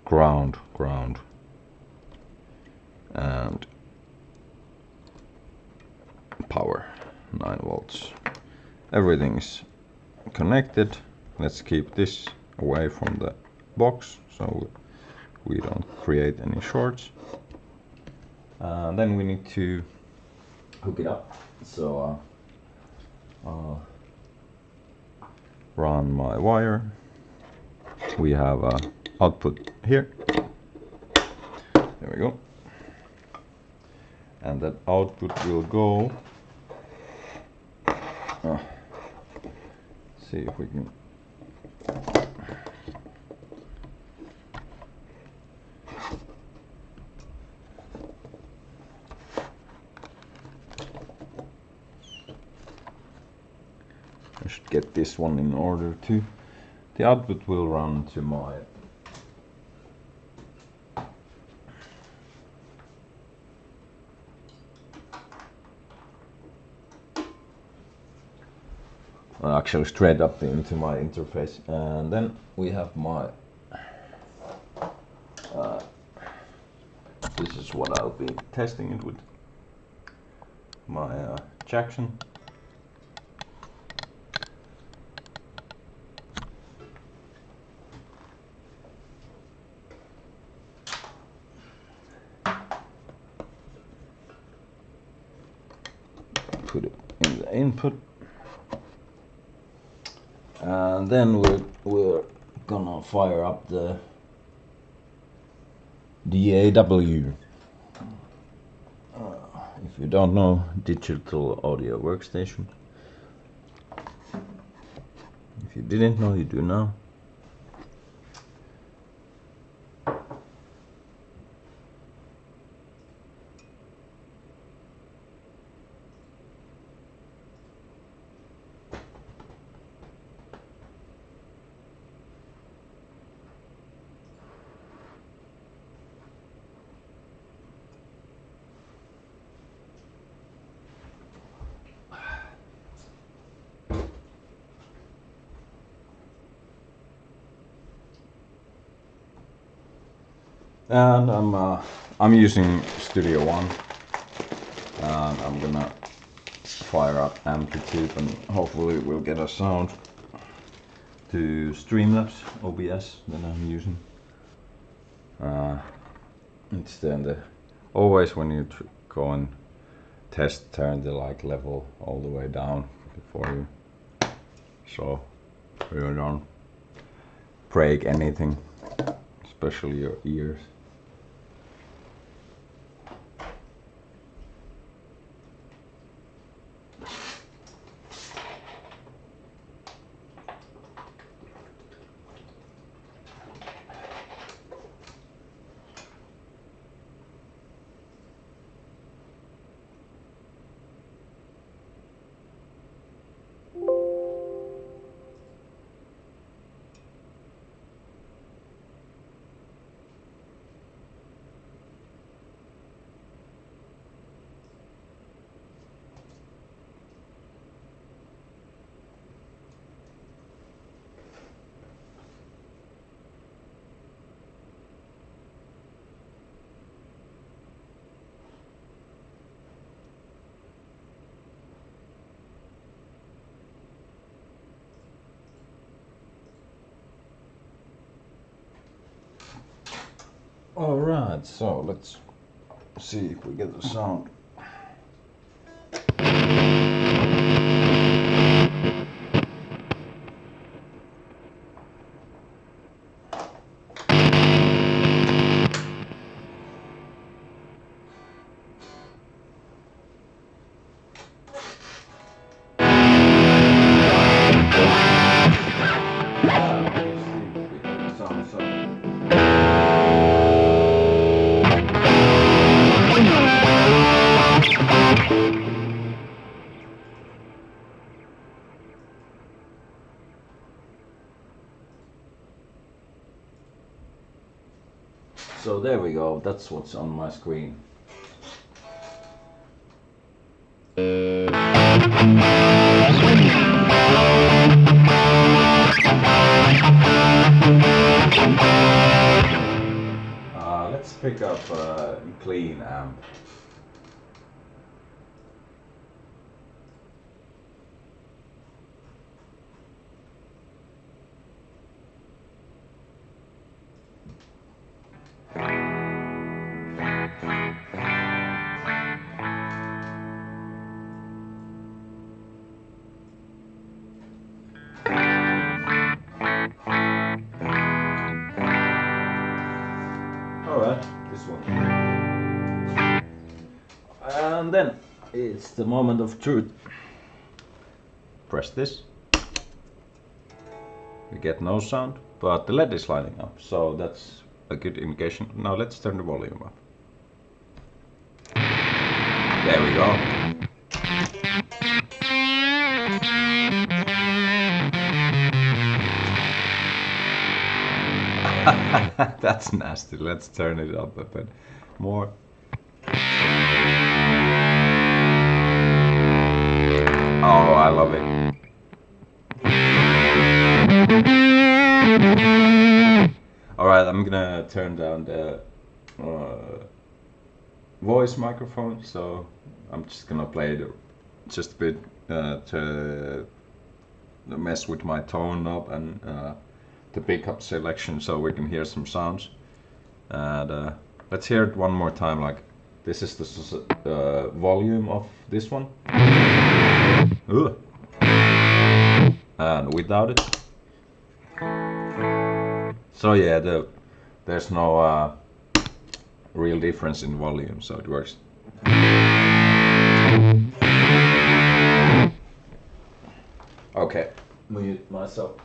ground, and power, 9 volts. Everything's connected. Let's keep this away from the box so we don't create any shorts. Then we need to hook it up. So run my wire. We have output here. There we go. And that output will go. See if we can. I should get this one in order too. The output will run to my actually straight up into my interface, and then we have my this is what I'll be testing it with, my Jackson. Put it in the input, and then we're gonna fire up the DAW. If you don't know, digital audio workstation. If you didn't know, you do now. And I'm using Studio One, and I'm gonna fire up amplitube, and hopefully we'll get a sound to Streamlabs OBS that I'm using. It's then always when you go and test, turn the level all the way down before you, so you don't break anything, especially your ears. Alright, so let's see if we get the sound. So there we go, that's what's on my screen. Let's pick up a clean amp. Alright, this one. And then it's the moment of truth. Press this. We get no sound, but the LED is lighting up, so that's a good indication. Now let's turn the volume up. There we go. That's nasty. Let's turn it up a bit more. Oh, I love it. Alright, I'm gonna turn down the voice microphone, so I'm just gonna play it just a bit to mess with my tone knob and the pickup selection, so we can hear some sounds. And let's hear it one more time. Like, this is the volume of this one. Ugh. And without it. So yeah, there's no real difference in volume, so it works. Okay, mute myself.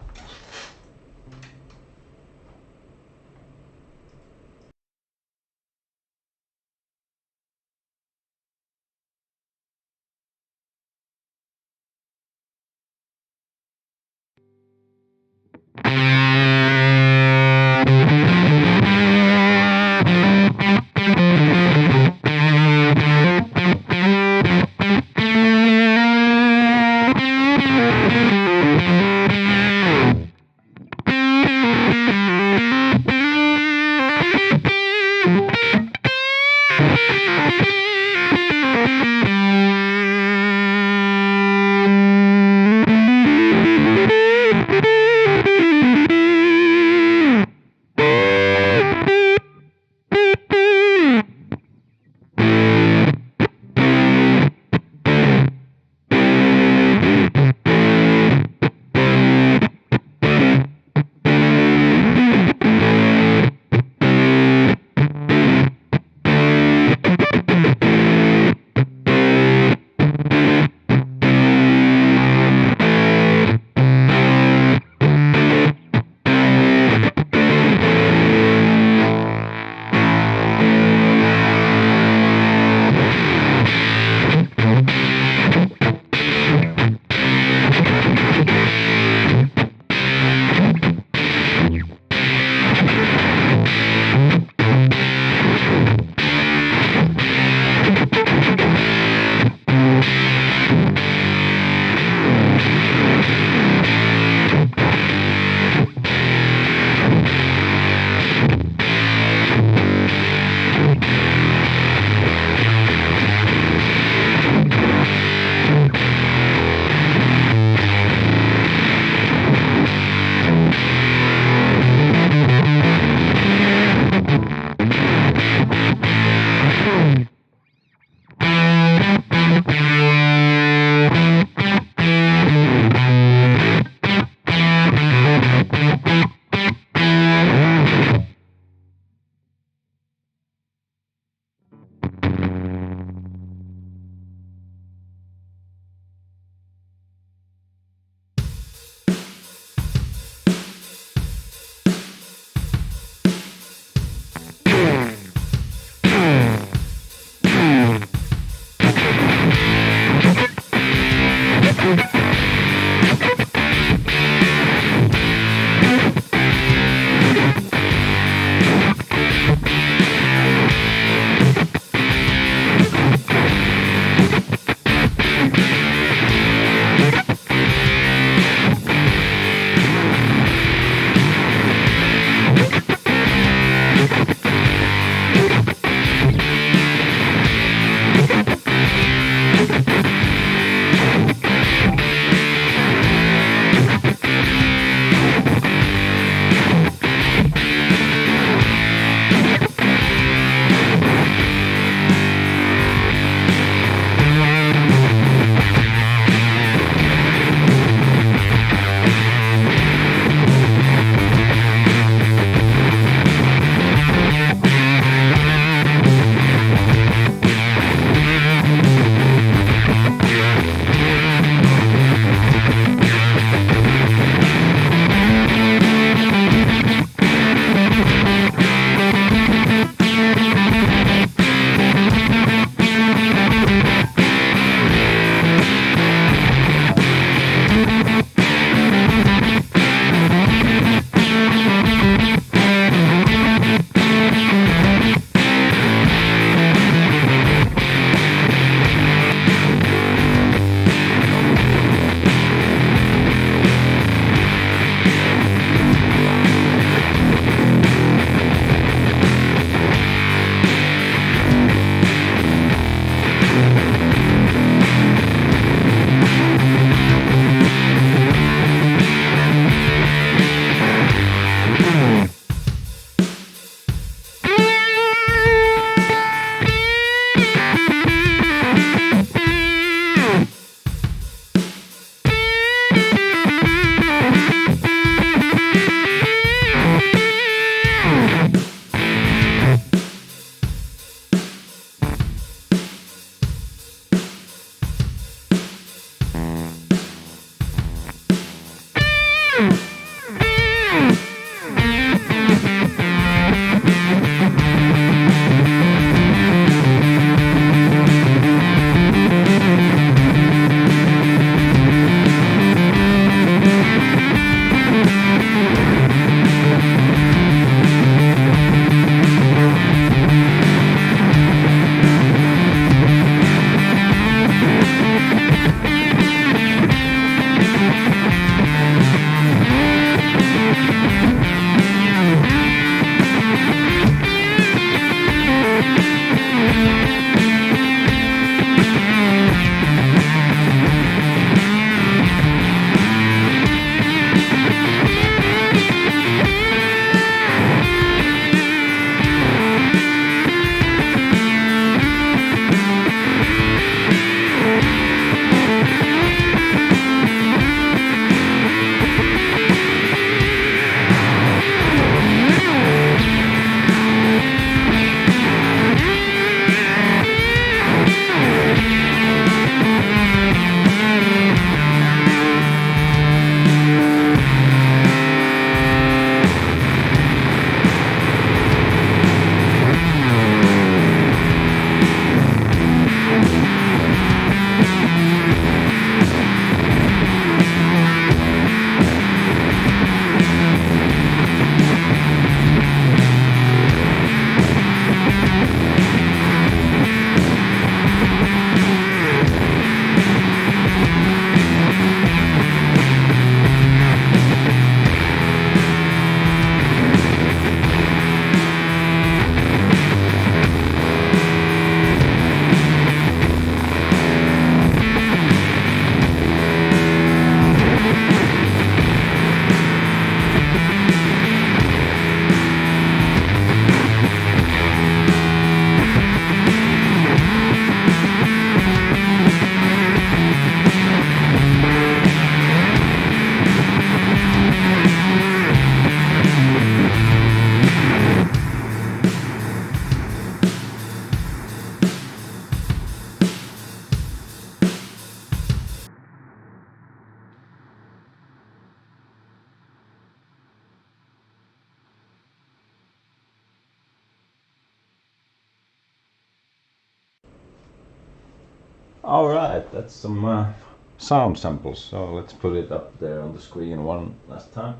Alright, that's some sound samples, so let's put it up there on the screen one last time.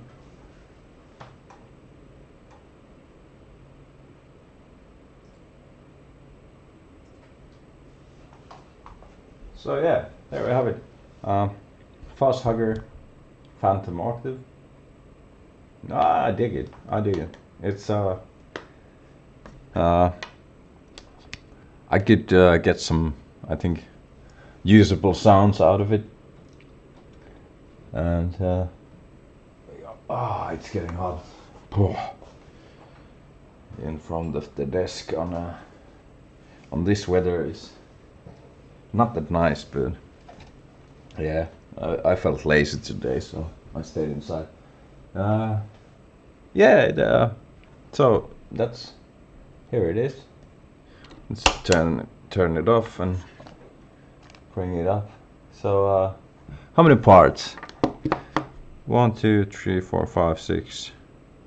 So yeah, there we have it. Fuzzhugger Phantom Octave. I dig it. I dig it. It's I could get some, I think, usable sounds out of it. And it's getting hot. In front of the desk on this weather is not that nice, but yeah, I felt lazy today, so I stayed inside. Yeah, so that's, here it is. Let's turn it off and bring it up. So how many parts? 1, 2, 3, 4, 5, 6,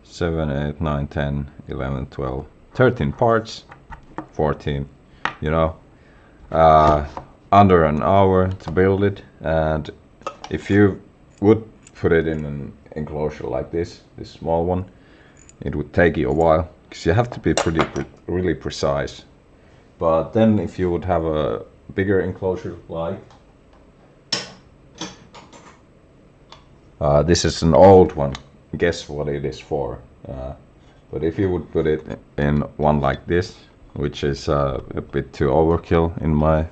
7, 8, 9, 10, 11, 12, 13 parts, 14, you know, under an hour to build it. And if you would put it in an enclosure like this small one, it would take you a while, because you have to be really precise. But then if you would have a bigger enclosure, like this is an old one, guess what it is for. But if you would put it in one like this, which is a bit too overkill in my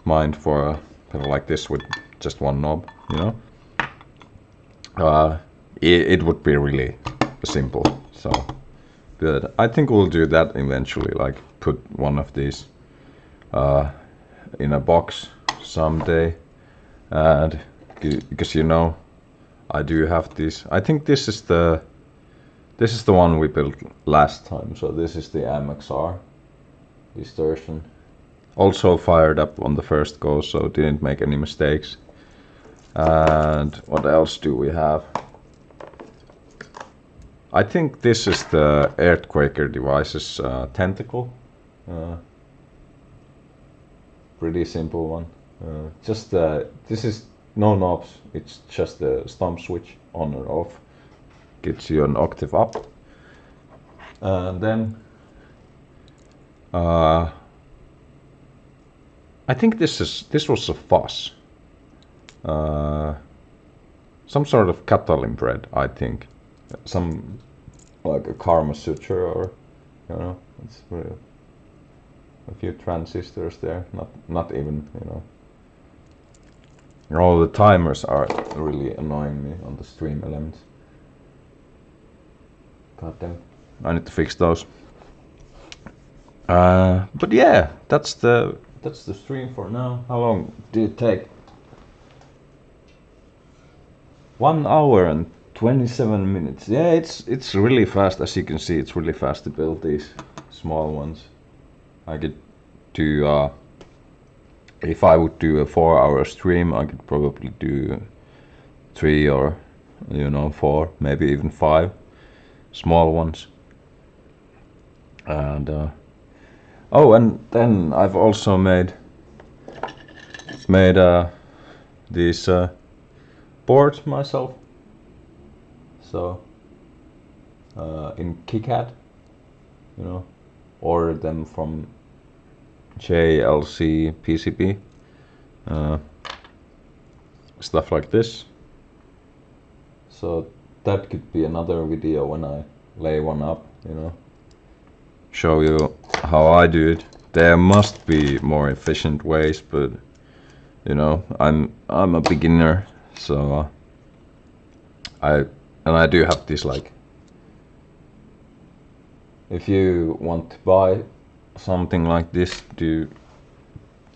mind for a pedal like this with just one knob, you know, it would be really simple. So, but I think we'll do that eventually, like put one of these in a box someday. And because, you know, I do have this. I think this is the one we built last time. So this is the MXR distortion. Also fired up on the first go, so didn't make any mistakes. And what else do we have? I think this is the Earthquaker Devices tentacle. Pretty simple one. Just this is no knobs. It's just the stomp switch on or off. Gets you an octave up. And then I think this was a fuzz. Some sort of Catalin bread, I think. Some like a Karma Suture, or you know, it's really a few transistors there. Not even, you know. All the timers are really annoying me on the stream elements. God damn, I need to fix those. But yeah, that's the stream for now. How long did it take? 1 hour and 27 minutes. Yeah, it's really fast. As you can see, it's really fast to build these small ones. I could do if I would do a 4-hour stream, I could probably do 3 or, you know, 4, maybe even 5 small ones. And oh, and then I've also made these boards myself. So in KiCad, you know, ordered them from JLC PCB, stuff like this. So that could be another video when I lay one up, you know, show you how I do it. There must be more efficient ways, but you know, I'm a beginner, so I do have this, like, if you want to buy something like this, do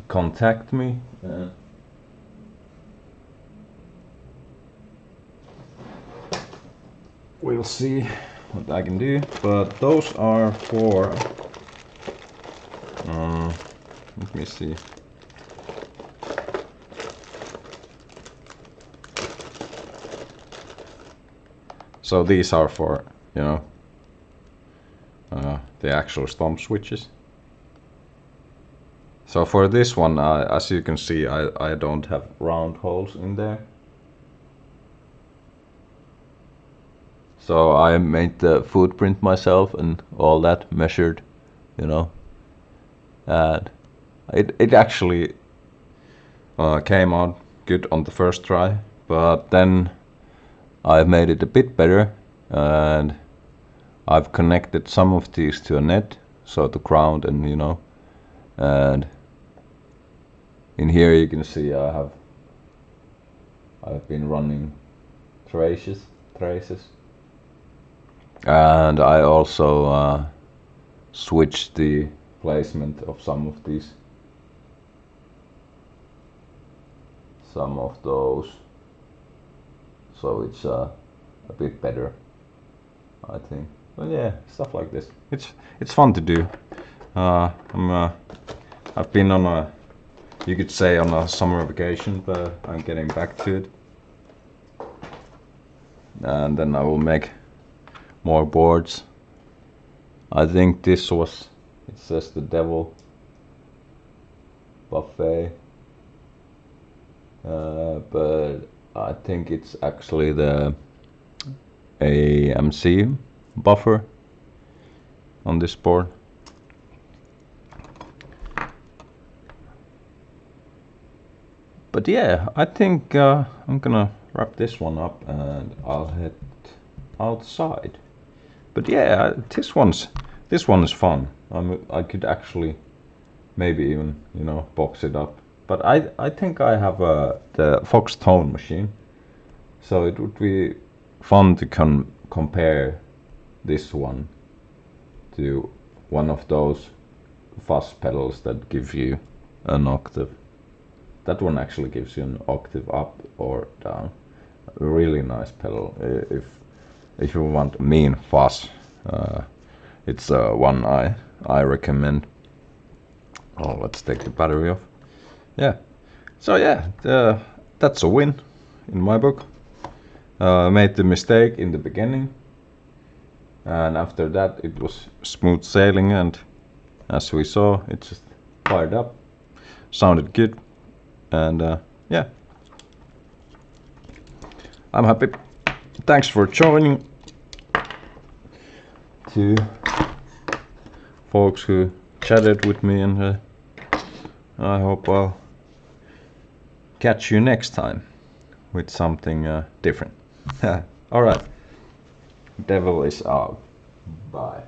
contact me. We'll see what I can do, but those are for let me see. So these are for, you know, the actual stomp switches. So for this one, as you can see, I don't have round holes in there. So I made the footprint myself and all that, measured, you know. And it actually came out good on the first try, but then I made it a bit better, and I've connected some of these to a net, so the ground, and you know, and in here you can see I've been running traces, and I also switched the placement of some of those, so it's a bit better, I think. But yeah, stuff like this. It's fun to do. I've been on a, you could say, on a summer vacation, but I'm getting back to it. And then I will make more boards. I think this was, it says the Devil Buffet, but I think it's actually the AMC buffer on this board. But yeah, I think I'm gonna wrap this one up and I'll head outside. But yeah, this one is fun. I could actually maybe even, you know, box it up. But I think I have the Fox Tone machine, so it would be fun to compare this one to one of those fuzz pedals that give you an octave. That one actually gives you an octave up or down. A really nice pedal. If you want mean fuzz, it's one I recommend. Oh, let's take the battery off. Yeah. So yeah, that's a win in my book. Made the mistake in the beginning. and after that it was smooth sailing, and as we saw, it just fired up, sounded good, and yeah, I'm happy. Thanks for joining. To folks who chatted with me, and I hope I'll catch you next time with something different. Alright, devil is out. Bye.